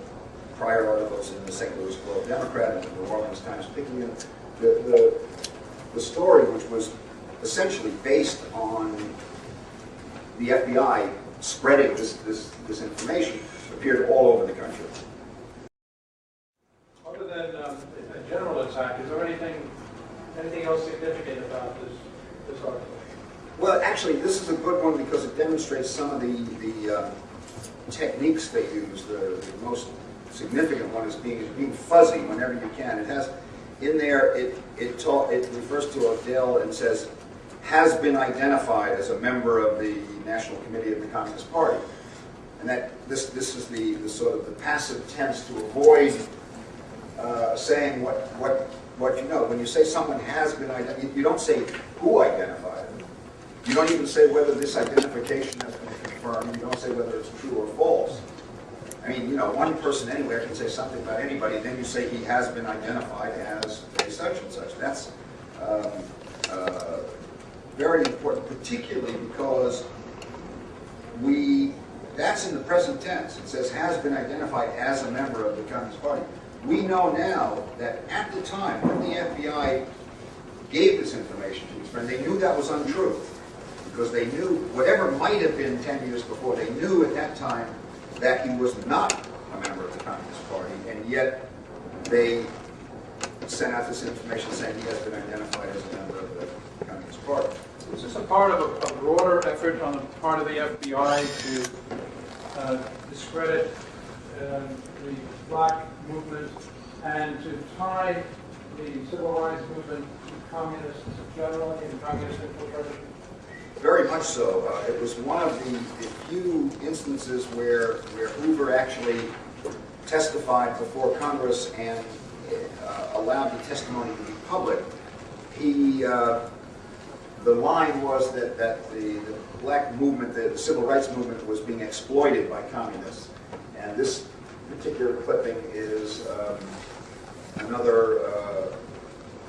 Speaker 1: prior articles in the St. Louis Globe Democrat and the New Orleans Times Picayune. The story, which was essentially based on the FBI spreading this information, appeared all over the country.
Speaker 2: Other than a general attack, is there anything else significant about this article?
Speaker 1: Well, actually, this is a good one because it demonstrates some of the techniques they use. The most significant one is being fuzzy whenever you can. It has in there. It refers to O'Dell and says has been identified as a member of the National Committee of the Communist Party, and that this is the sort of the passive tense to avoid saying what you know. When you say someone has been identified, you don't say who identified it. You don't even say whether this identification has been confirmed. You don't say whether it's true or false. I mean, you know, one person anywhere can say something about anybody, then you say he has been identified as a such and such. That's very important, particularly because that's in the present tense. It says has been identified as a member of the Communist Party. We know now that at the time when the FBI gave this information to his friend, they knew that was untrue. Because they knew, whatever might have been 10 years before, they knew at that time that he was not a member of the Communist Party, and yet they sent out this information saying he has been identified as a member of the Communist Party.
Speaker 2: Is this a part of a broader effort on the part of the FBI to discredit the black movement and to tie the civil rights movement to communists generally and communist infiltration?
Speaker 1: Very much so. It was one of the few instances where Hoover actually testified before Congress and allowed the testimony to be public. The line was that the black movement, the civil rights movement, was being exploited by communists. And this particular clipping is another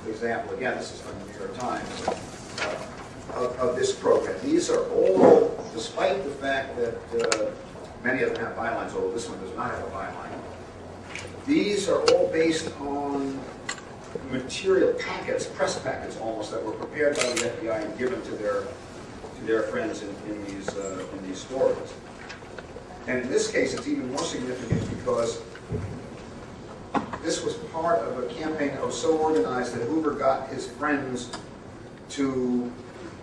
Speaker 1: example. Again, this is from the New York Times. Of this program. These are all, despite the fact that many of them have bylines, although this one does not have a byline, these are all based on material packets, press packets almost, that were prepared by the FBI and given to their friends in these stories. And in this case, it's even more significant because this was part of a campaign that was so organized that Hoover got his friends to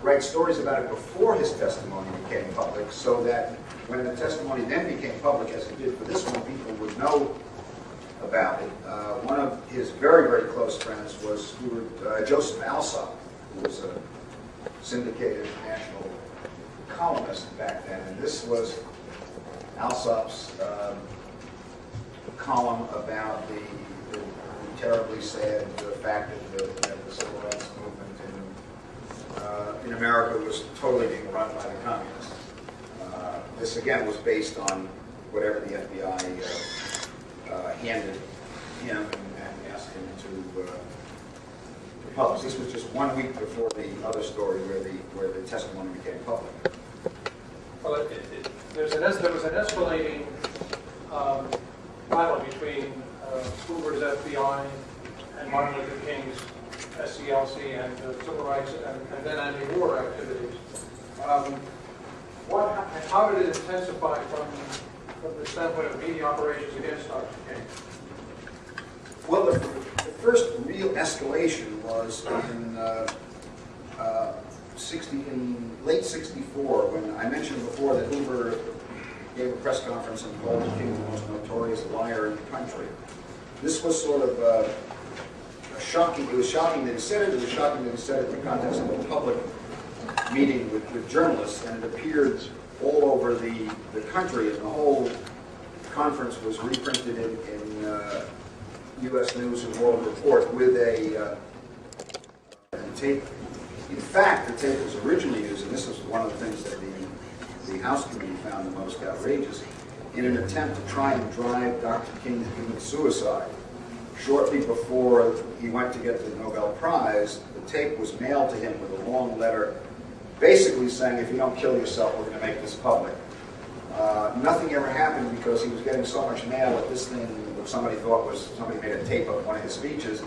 Speaker 1: write stories about it before his testimony became public, so that when the testimony then became public, as it did for this one, people would know about it. One of his very, very close friends was Joseph Alsop, who was a syndicated national columnist back then, and this was Alsop's column about the terribly sad fact that the civil rights movement in America was totally being run by the communists. This again was based on whatever the FBI handed him and asked him to publish. This was just 1 week before the other story where the testimony became public.
Speaker 2: Well, there was an escalating battle between Hoover's FBI and Martin Luther King's SCLC and civil rights and then anti-war activities. How did it intensify from the standpoint of media operations against Dr. King?
Speaker 1: Well, the first real escalation was in late '64, when I mentioned before that Hoover gave a press conference and called King the most notorious liar in the country. this was sort of shocking. It was shocking that he said it. It was shocking that he said it in the context of a public meeting with journalists, and it appeared all over the country, and the whole conference was reprinted in U.S. News and World Report with a tape. In fact, the tape was originally used, and this is one of the things that the House Committee found the most outrageous, in an attempt to try and drive Dr. King to commit suicide. Shortly before he went to get the Nobel Prize, the tape was mailed to him with a long letter basically saying, if you don't kill yourself, we're going to make this public. Nothing ever happened because he was getting so much mail that this thing, what somebody thought was, somebody made a tape of one of his speeches,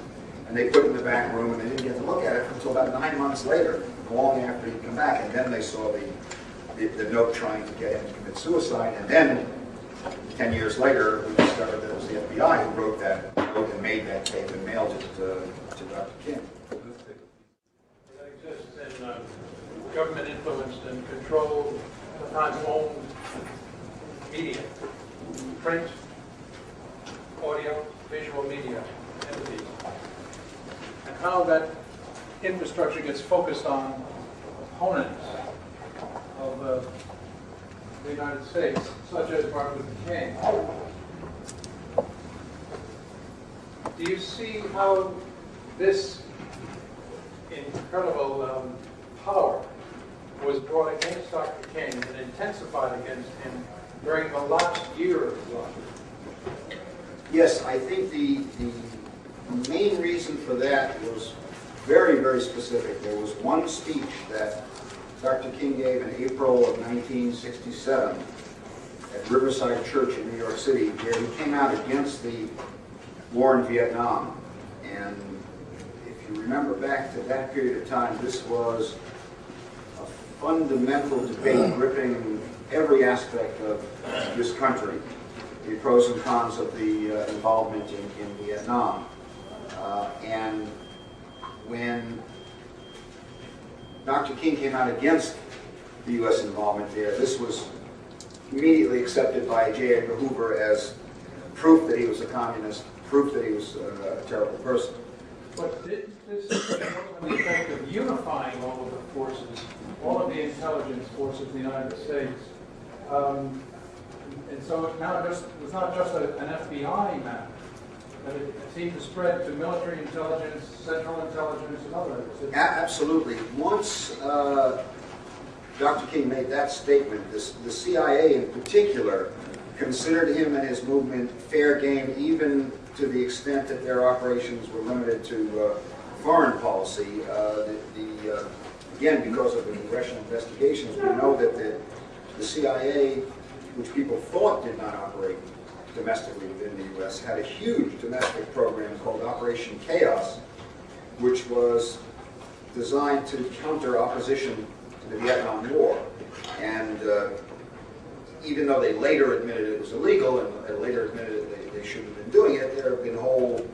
Speaker 1: and they put it in the back room, and they didn't get to look at it until about 9 months later, long after he'd come back, and then they saw the note trying to get him to commit suicide, and then 10 years later, we discovered that it was the FBI who wrote that note and made that tape and mailed it to Dr. King.
Speaker 2: That exists in government influenced and controlled, sometimes owned media, print, audio, visual media entities, and how that infrastructure gets focused on opponents of the United States, such as Martin Luther King. Do you see how this incredible power was brought against Dr. King and intensified against him during the last year of his life?
Speaker 1: Yes, I think the main reason for that was very, very specific. There was one speech that Dr. King gave in April of 1967 at Riverside Church in New York City, where he came out against the war in Vietnam. And if you remember back to that period of time, this was a fundamental debate gripping every aspect of this country, the pros and cons of the involvement in Vietnam. And when Dr. King came out against the U.S. involvement there, this was immediately accepted by J. Edgar Hoover as proof that he was a communist, proof that he was a terrible person.
Speaker 2: But did this have the effect of unifying all of the forces, all of the intelligence forces of the United States? And so it was not just an FBI matter, but it seemed to spread to military intelligence, central intelligence, and others.
Speaker 1: Absolutely. Once Dr. King made that statement, the CIA in particular considered him and his movement fair game, even to the extent that their operations were limited to foreign policy. Again, because of the congressional investigations, we know that the CIA, which people thought did not operate domestically within the U.S., had a huge domestic program called Operation Chaos, which was designed to counter opposition to the Vietnam War. And even though they later admitted it was illegal and later admitted they shouldn't have been doing it, there have been whole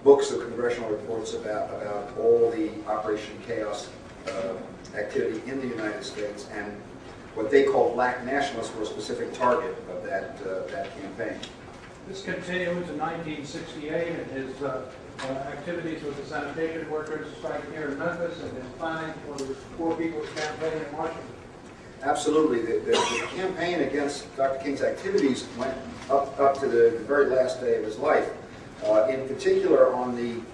Speaker 1: books of congressional reports about all the Operation Chaos activity in the United States, and what they called black nationalists were a specific target of that campaign.
Speaker 2: This continued in 1968 and his activities with the sanitation workers striking here in Memphis and his planning for the Poor People's Campaign in Washington.
Speaker 1: Absolutely. The campaign against Dr. King's activities went up to the very last day of his life. In particular, on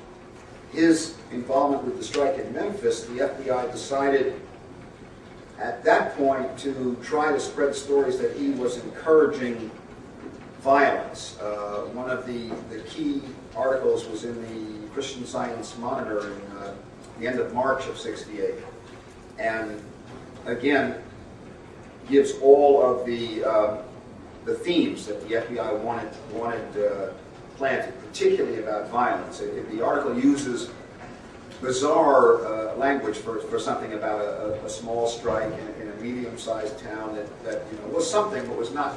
Speaker 1: his involvement with the strike in Memphis, the FBI decided at that point to try to spread stories that he was encouraging violence. One of the key articles was in the Christian Science Monitor in the end of March of '68, and again gives all of the themes that the FBI wanted planted, particularly about violence. The article uses bizarre language for something about a small strike in a medium-sized town that was something, but was not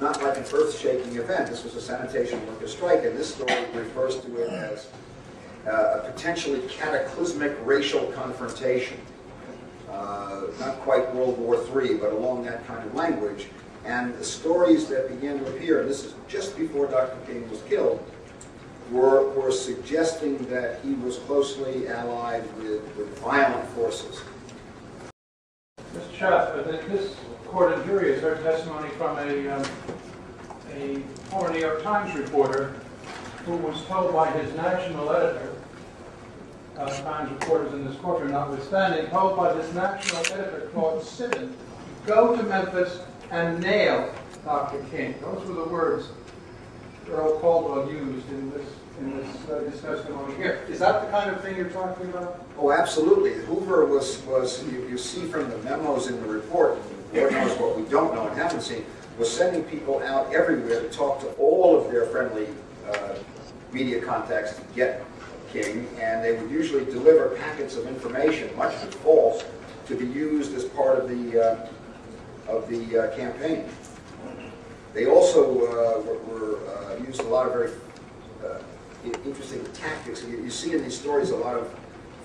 Speaker 1: like an earth-shaking event. This was a sanitation worker strike, and this story refers to it as a potentially cataclysmic racial confrontation. Not quite World War III, but along that kind of language. And the stories that began to appear, and this is just before Dr. King was killed, were suggesting that he was closely allied with violent forces.
Speaker 2: Mr. Schaff, this court and jury has heard testimony from a former New York Times reporter who was told by his national editor, Times reporters in this courtroom notwithstanding, told by this national editor, Claude Siddon, go to Memphis and nail Dr. King. Those were the words Earl Caldwell used in this testimony here. Is that the kind of thing you're talking about?
Speaker 1: Oh, absolutely. Hoover was you see from the memos in the report, Lord knows what we don't know and haven't seen, was sending people out everywhere to talk to all of their friendly media contacts to get King, and they would usually deliver packets of information, much of it false, to be used as part of the campaign. They also used a lot of very interesting tactics. You see in these stories a lot of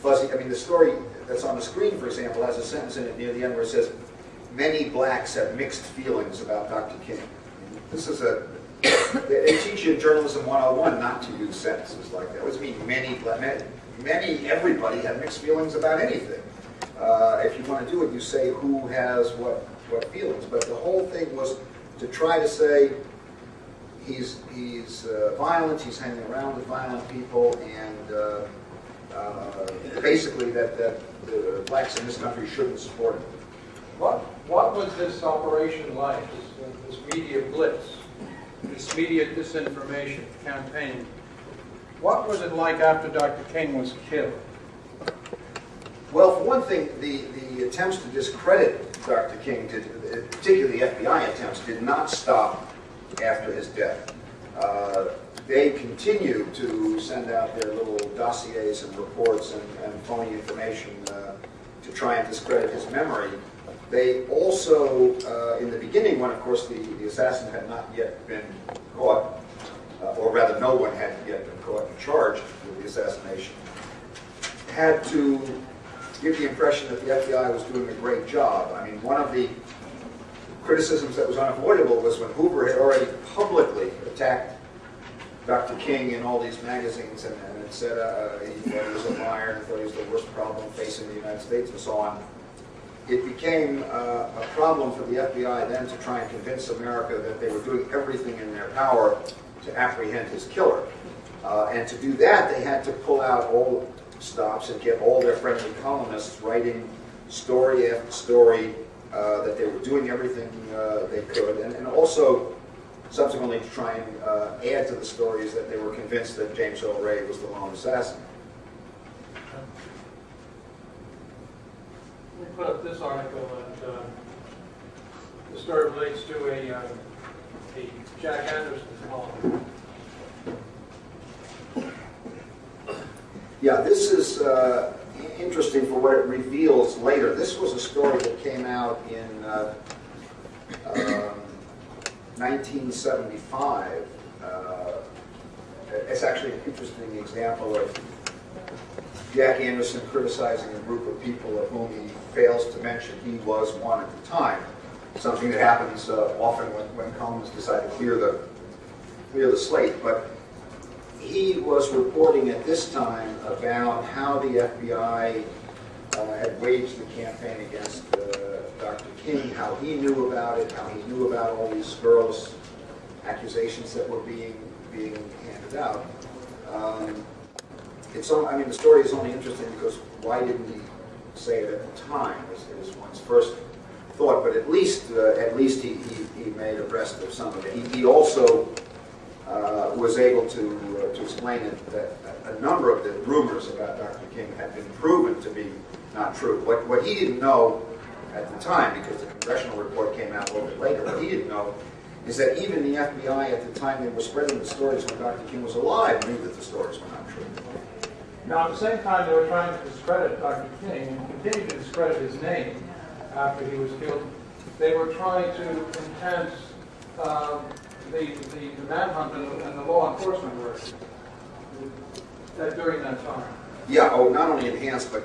Speaker 1: fuzzy. I mean, the story that's on the screen, for example, has a sentence in it near the end where it says, "Many blacks have mixed feelings about Dr. King." This is they teach you in Journalism 101 not to use sentences like that. What does it mean? Everybody had mixed feelings about anything. If you want to do it, you say who has what feelings. But the whole thing was to try to say he's violent, he's hanging around with violent people, and basically that the blacks in this country shouldn't support him.
Speaker 2: What was this operation like, this media blitz, this media disinformation campaign? What was it like after Dr. King was killed?
Speaker 1: Well, for one thing, the attempts to discredit Dr. King, particularly the FBI attempts, did not stop after his death. They continued to send out their little dossiers and reports and phony information to try and discredit his memory. They also, in the beginning, when of course the assassin had not yet been caught, or rather no one had yet been caught and charged with the assassination, had to give the impression that the FBI was doing a great job. I mean, one of the criticisms that was unavoidable was when Hoover had already publicly attacked Dr. King in all these magazines and had said he thought he was a liar and thought he was the worst problem facing the United States and so on. It became a problem for the FBI then to try and convince America that they were doing everything in their power to apprehend his killer. And to do that, they had to pull out all stops and get all their friendly columnists writing story after story that they were doing everything they could, and also subsequently to try and add to the stories that they were convinced that James Earl Ray was the lone assassin.
Speaker 2: Let me put up this article, and the story relates to a Jack Anderson column.
Speaker 1: Yeah, this is interesting for what it reveals later. This was a story that came out in 1975. It's actually an interesting example of Jack Anderson criticizing a group of people of whom he fails to mention he was one at the time. Something that happens often when columnists decide to clear the slate. But he was reporting at this time about how the FBI had waged the campaign against Dr. King, how he knew about it, how he knew about all these scurrilous accusations that were being handed out. I mean, the story is only interesting because why didn't he say it at the time? Is one's first thought. But at least he made abreast of some of it. He also was able to explain that a number of the rumors about Dr. King had been proven to be not true. What he didn't know at the time, because the congressional report came out a little bit later, what he didn't know is that even the FBI at the time they were spreading the stories when Dr. King was alive knew that the stories were not true.
Speaker 2: Now, at the same time, they were trying to discredit Dr. King and continue to discredit his name after he was killed. They were trying to enhance the manhunt and the law enforcement work during that time.
Speaker 1: Yeah, not only enhanced, but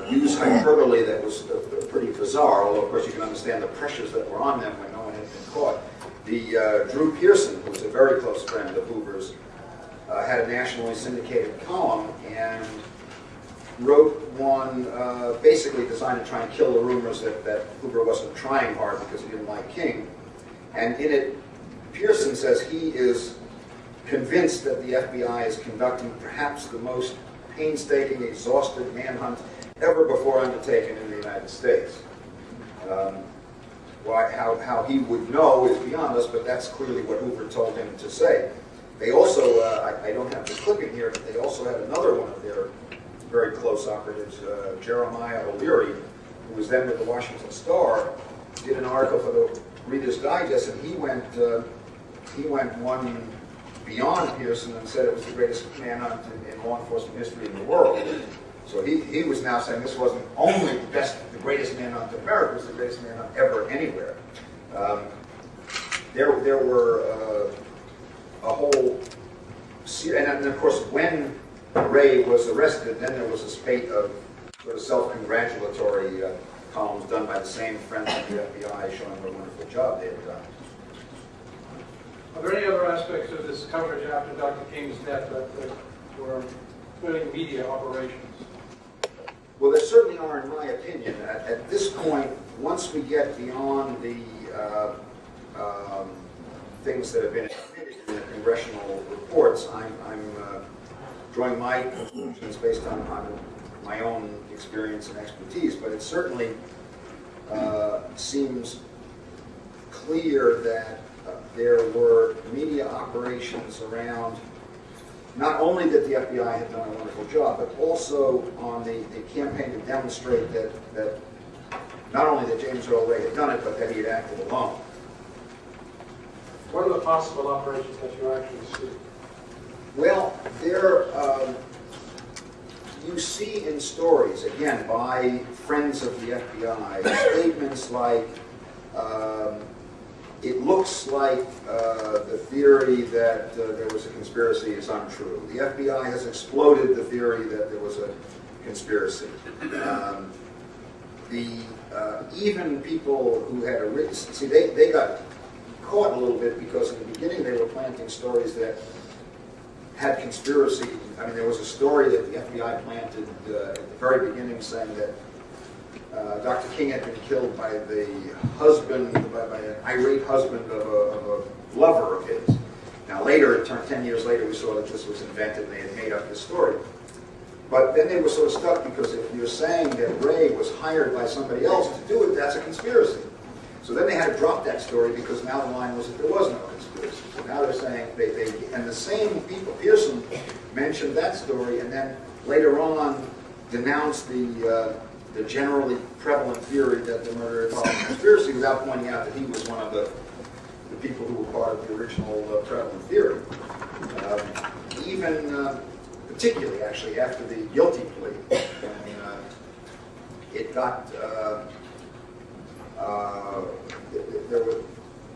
Speaker 1: use hyperbole that was pretty bizarre, although of course you can understand the pressures that were on them when no one had been caught. The Drew Pearson, who was a very close friend of Hoover's, had a nationally syndicated column and wrote one basically designed to try and kill the rumors that Hoover wasn't trying hard because he didn't like King. And in it, Pearson says he is convinced that the FBI is conducting perhaps the most painstaking, exhaustive manhunt ever before undertaken in the United States. How he would know is beyond us, but that's clearly what Hoover told him to say. They also, I don't have the clipping here, but they also had another one of their very close operatives, Jeremiah O'Leary, who was then with the Washington Star, did an article for the Reader's Digest, and he went one beyond Pearson and said it was the greatest manhunt in law enforcement history in the world. So he was now saying this wasn't only the greatest manhunt in America, it was the greatest manhunt ever anywhere. There were a whole series, and of course when Ray was arrested, then there was a spate of sort of self-congratulatory columns done by the same friends of the FBI showing what a wonderful job they had done.
Speaker 2: Are there any other aspects of this coverage after Dr. King's death that were including media operations?
Speaker 1: Well, there certainly are, in my opinion. At this point, once we get beyond the things that have been admitted in the congressional reports, I'm drawing my conclusions based on my own experience and expertise, but it certainly seems clear that there were media operations around not only that the FBI had done a wonderful job, but also on the campaign to demonstrate that not only that James Earl Ray had done it, but that he had acted alone.
Speaker 2: What are the possible operations that you actually see?
Speaker 1: Well, you see in stories, again, by friends of the FBI, statements like, it looks like the theory that there was a conspiracy is untrue. The FBI has exploded the theory that there was a conspiracy. Even people who had see, they got caught a little bit because in the beginning they were planting stories that had conspiracy. I mean, there was a story that the FBI planted at the very beginning saying that Dr. King had been killed by the husband, by an irate husband of a lover of his. Now later, 10 years later, we saw that this was invented and they had made up this story. But then they were sort of stuck because if you're saying that Ray was hired by somebody else to do it, that's a conspiracy. So then they had to drop that story because now the line was that there was no conspiracy. So now they're saying, and the same people, Pearson mentioned that story and then later on denounced the generally prevalent theory that the murder involved a conspiracy without pointing out that he was one of the people who were part of the original prevalent theory. Even particularly, actually, after the guilty plea, when it got,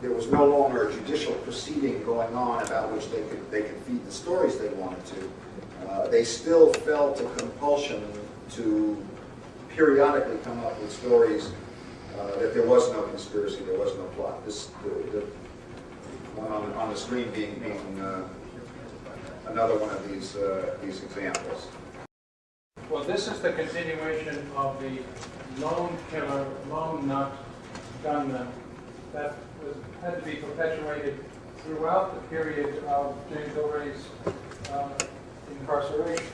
Speaker 1: there was no longer a judicial proceeding going on about which they could feed the stories they wanted to. They still felt a compulsion to periodically come up with stories that there was no conspiracy, there was no plot. The one on the screen being another one of these examples.
Speaker 2: Well, this is the continuation of the lone killer, lone nut gunman that had to be perpetuated throughout the period of James Earl Ray's incarceration.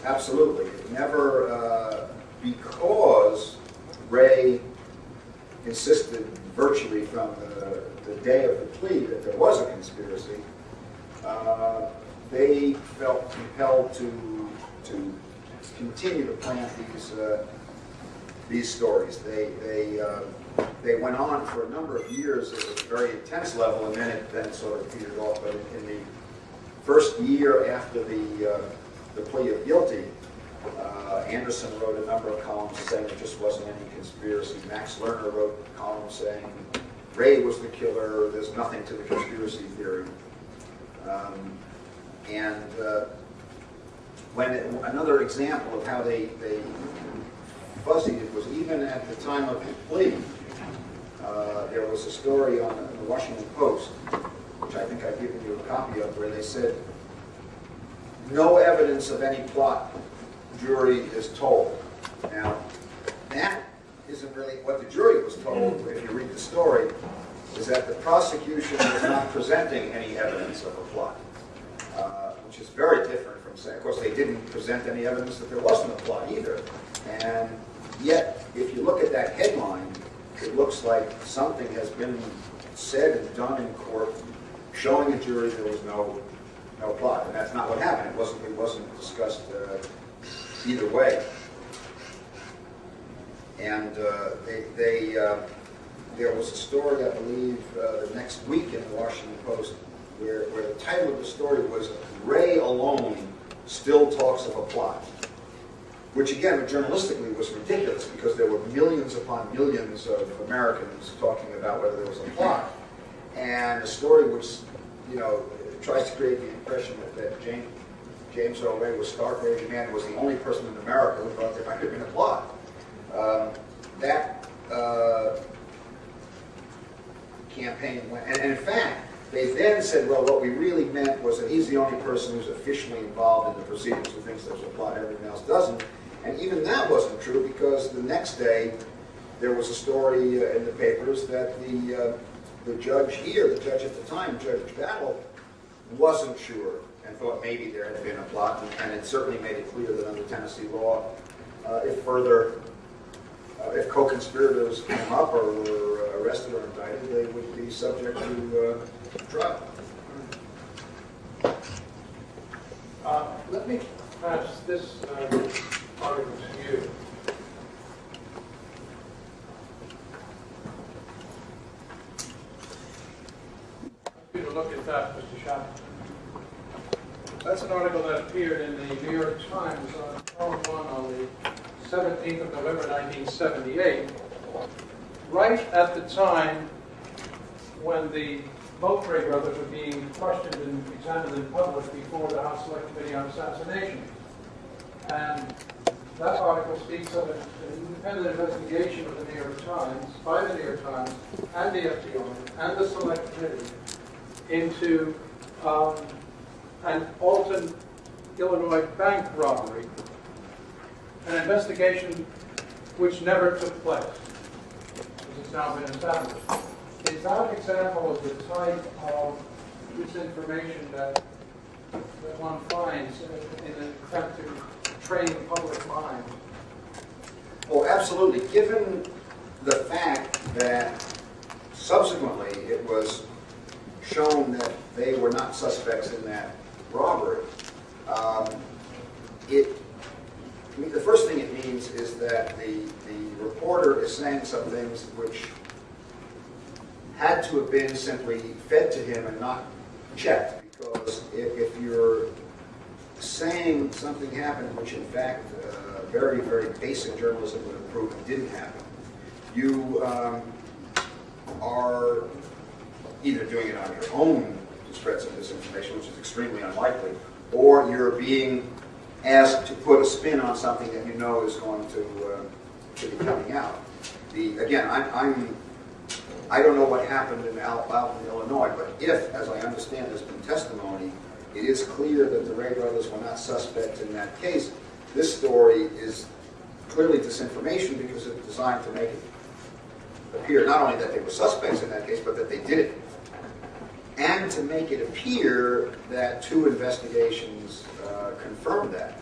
Speaker 1: Absolutely. Never, because Ray insisted virtually from the day of the plea that there was a conspiracy, they felt compelled to continue to plant these stories. They went on for a number of years at a very intense level, and then it sort of petered off. But in the first year after the plea of guilty, Anderson wrote a number of columns saying there just wasn't any conspiracy. Max Lerner wrote columns saying Ray was the killer, there's nothing to the conspiracy theory. Another example of how they fuzzied it was even at the time of the plea, there was a story on the Washington Post, which I think I've given you a copy of, where they said no evidence of any plot, jury is told. Now, that isn't really what the jury was told. If you read the story, is that the prosecution was not presenting any evidence of a plot, which is very different from saying, of course, they didn't present any evidence that there wasn't a plot either. And yet, if you look at that headline, it looks like something has been said and done in court showing the jury there was no plot. And that's not what happened. It wasn't discussed either way. And there was a story, I believe, the next week in the Washington Post where the title of the story was "Ray Alone Still Talks of a Plot," which again, journalistically was ridiculous because there were millions upon millions of Americans talking about whether there was a plot. And a story which, tries to create the impression that James Earl Ray was stark-raving man was the only person in America who thought there might have been a plot. That campaign went, and in fact, they then said, well, what we really meant was that he's the only person who's officially involved in the proceedings who thinks there's a plot, everyone else doesn't. And even that wasn't true because the next day there was a story in the papers that the judge here, the judge at the time, Judge Battle, wasn't sure and thought maybe there had been a plot, and it certainly made it clear that under Tennessee law, if co-conspirators came up or were arrested or indicted, they would be subject to trial.
Speaker 2: Let me pass this article to you. I want you to look at that, Mr. Schaff. That's an article that appeared in the New York Times on the 17th of November, 1978, right at the time when the both Ray brothers were being questioned and examined in public before the House Select Committee on Assassination. And that article speaks of an independent investigation of the New York Times, by the New York Times, and the FBI, and the Select Committee, into an Alton, Illinois bank robbery, an investigation which never took place, as it's now been established. Is that an example of the type of disinformation that one finds in an attempt to train the public mind?
Speaker 1: Oh, absolutely. Given the fact that subsequently it was shown that they were not suspects in that robbery, the first thing it means is that the reporter is saying some things which had to have been simply fed to him and not checked. Because if you're saying something happened which in fact very, very basic journalism would have proven didn't happen, you are either doing it on your own to spread some disinformation, which is extremely unlikely, or you're being asked to put a spin on something that you know is going to be coming out. Again, I don't know what happened in Alton, Illinois, but if, as I understand, there's been testimony, it is clear that the Ray brothers were not suspects in that case. This story is clearly disinformation because it's designed to make it appear not only that they were suspects in that case, but that they did it. And to make it appear that two investigations confirmed that.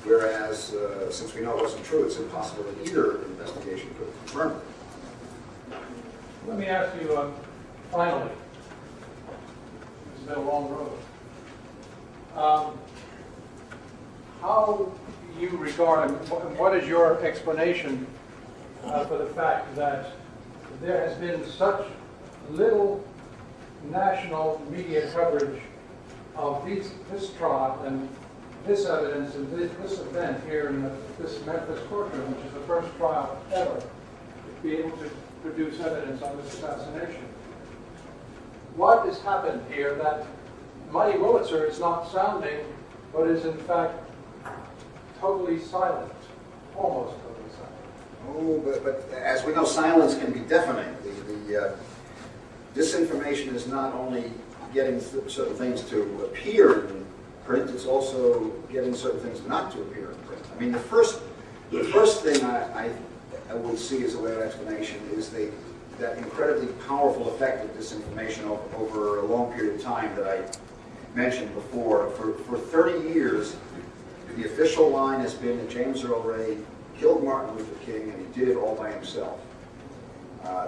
Speaker 1: Whereas, since we know it wasn't true, it's impossible that either investigation could have confirmed it.
Speaker 2: Let me ask you, finally, this has been a long road. How do you regard, and what is your explanation for the fact that there has been such little national media coverage of this trial and this evidence and this event here in this Memphis courtroom, which is the first trial ever to be able to produce evidence on this assassination? What has happened here that Mighty Wurlitzer is not sounding, but is in fact totally silent, almost totally silent?
Speaker 1: Oh, but as we know, silence can be deafening. The disinformation is not only getting certain things to appear in print, it's also getting certain things not to appear in print. I mean, the first thing I would see as a way of explanation is that incredibly powerful effect of disinformation over a long period of time that I mentioned before. For 30 years, the official line has been that James Earl Ray killed Martin Luther King and he did it all by himself.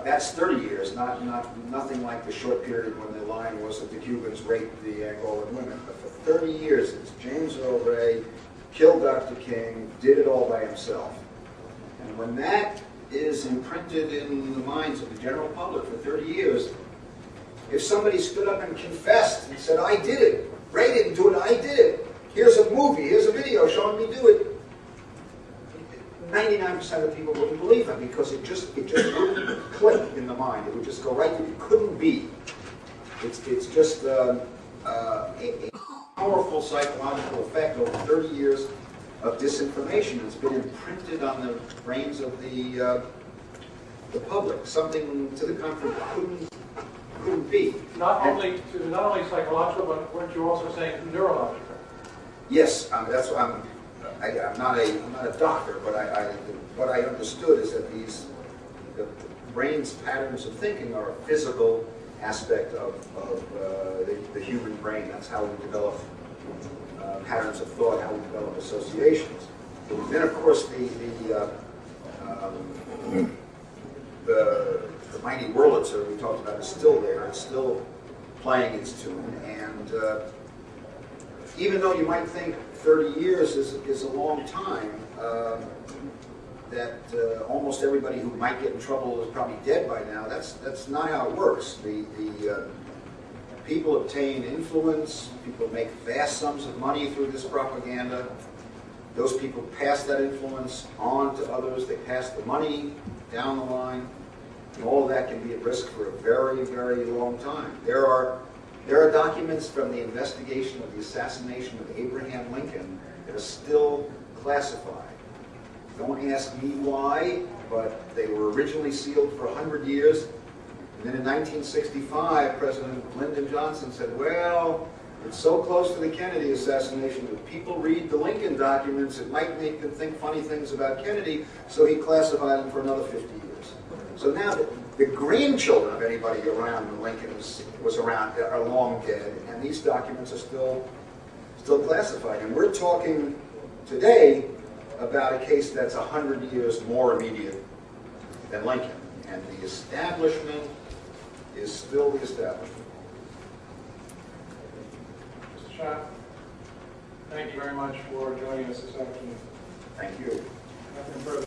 Speaker 1: That's 30 years, nothing like the short period when the line was that the Cubans raped the Angolan women. But for 30 years, it's James Earl Ray killed Dr. King, did it all by himself. And when that is imprinted in the minds of the general public for 30 years, if somebody stood up and confessed and said, I did it, Ray didn't do it, I did it, here's a movie, here's a video showing me do it, 99% of people wouldn't believe him because it just wouldn't click in the mind. It would just go right to it couldn't be. It's just a powerful psychological effect over 30 years of disinformation. It's been imprinted on the brains of the public. Something to the contrary couldn't be.
Speaker 2: Not only psychological, but weren't you also saying neurological?
Speaker 1: Yes, that's what I'm not a doctor, but what I understood is that the brain's patterns of thinking are a physical aspect of the human brain. That's how we develop patterns of thought, how we develop associations. Then, of course, the mighty Wurlitzer we talked about is still there. It's still playing its tune, and even though you might think 30 years is a long time, that almost everybody who might get in trouble is probably dead by now. That's not how it works. The people obtain influence. People make vast sums of money through this propaganda. Those people pass that influence on to others. They pass the money down the line. And all of that can be at risk for a very, very long time. There are documents from the investigation of the assassination of Abraham Lincoln that are still classified. Don't ask me why, but they were originally sealed for 100 years. And then in 1965, President Lyndon Johnson said, well, it's so close to the Kennedy assassination that people read the Lincoln documents, it might make them think funny things about Kennedy, so he classified them for another 50 years. So now the grandchildren of anybody around when Lincoln was around are long dead, and these documents are still classified. And we're talking today about a case that's 100 years more immediate than Lincoln. And the establishment is still the establishment.
Speaker 2: Mr. Shah, thank you very much for joining us this afternoon.
Speaker 1: Thank you.
Speaker 2: Nothing further.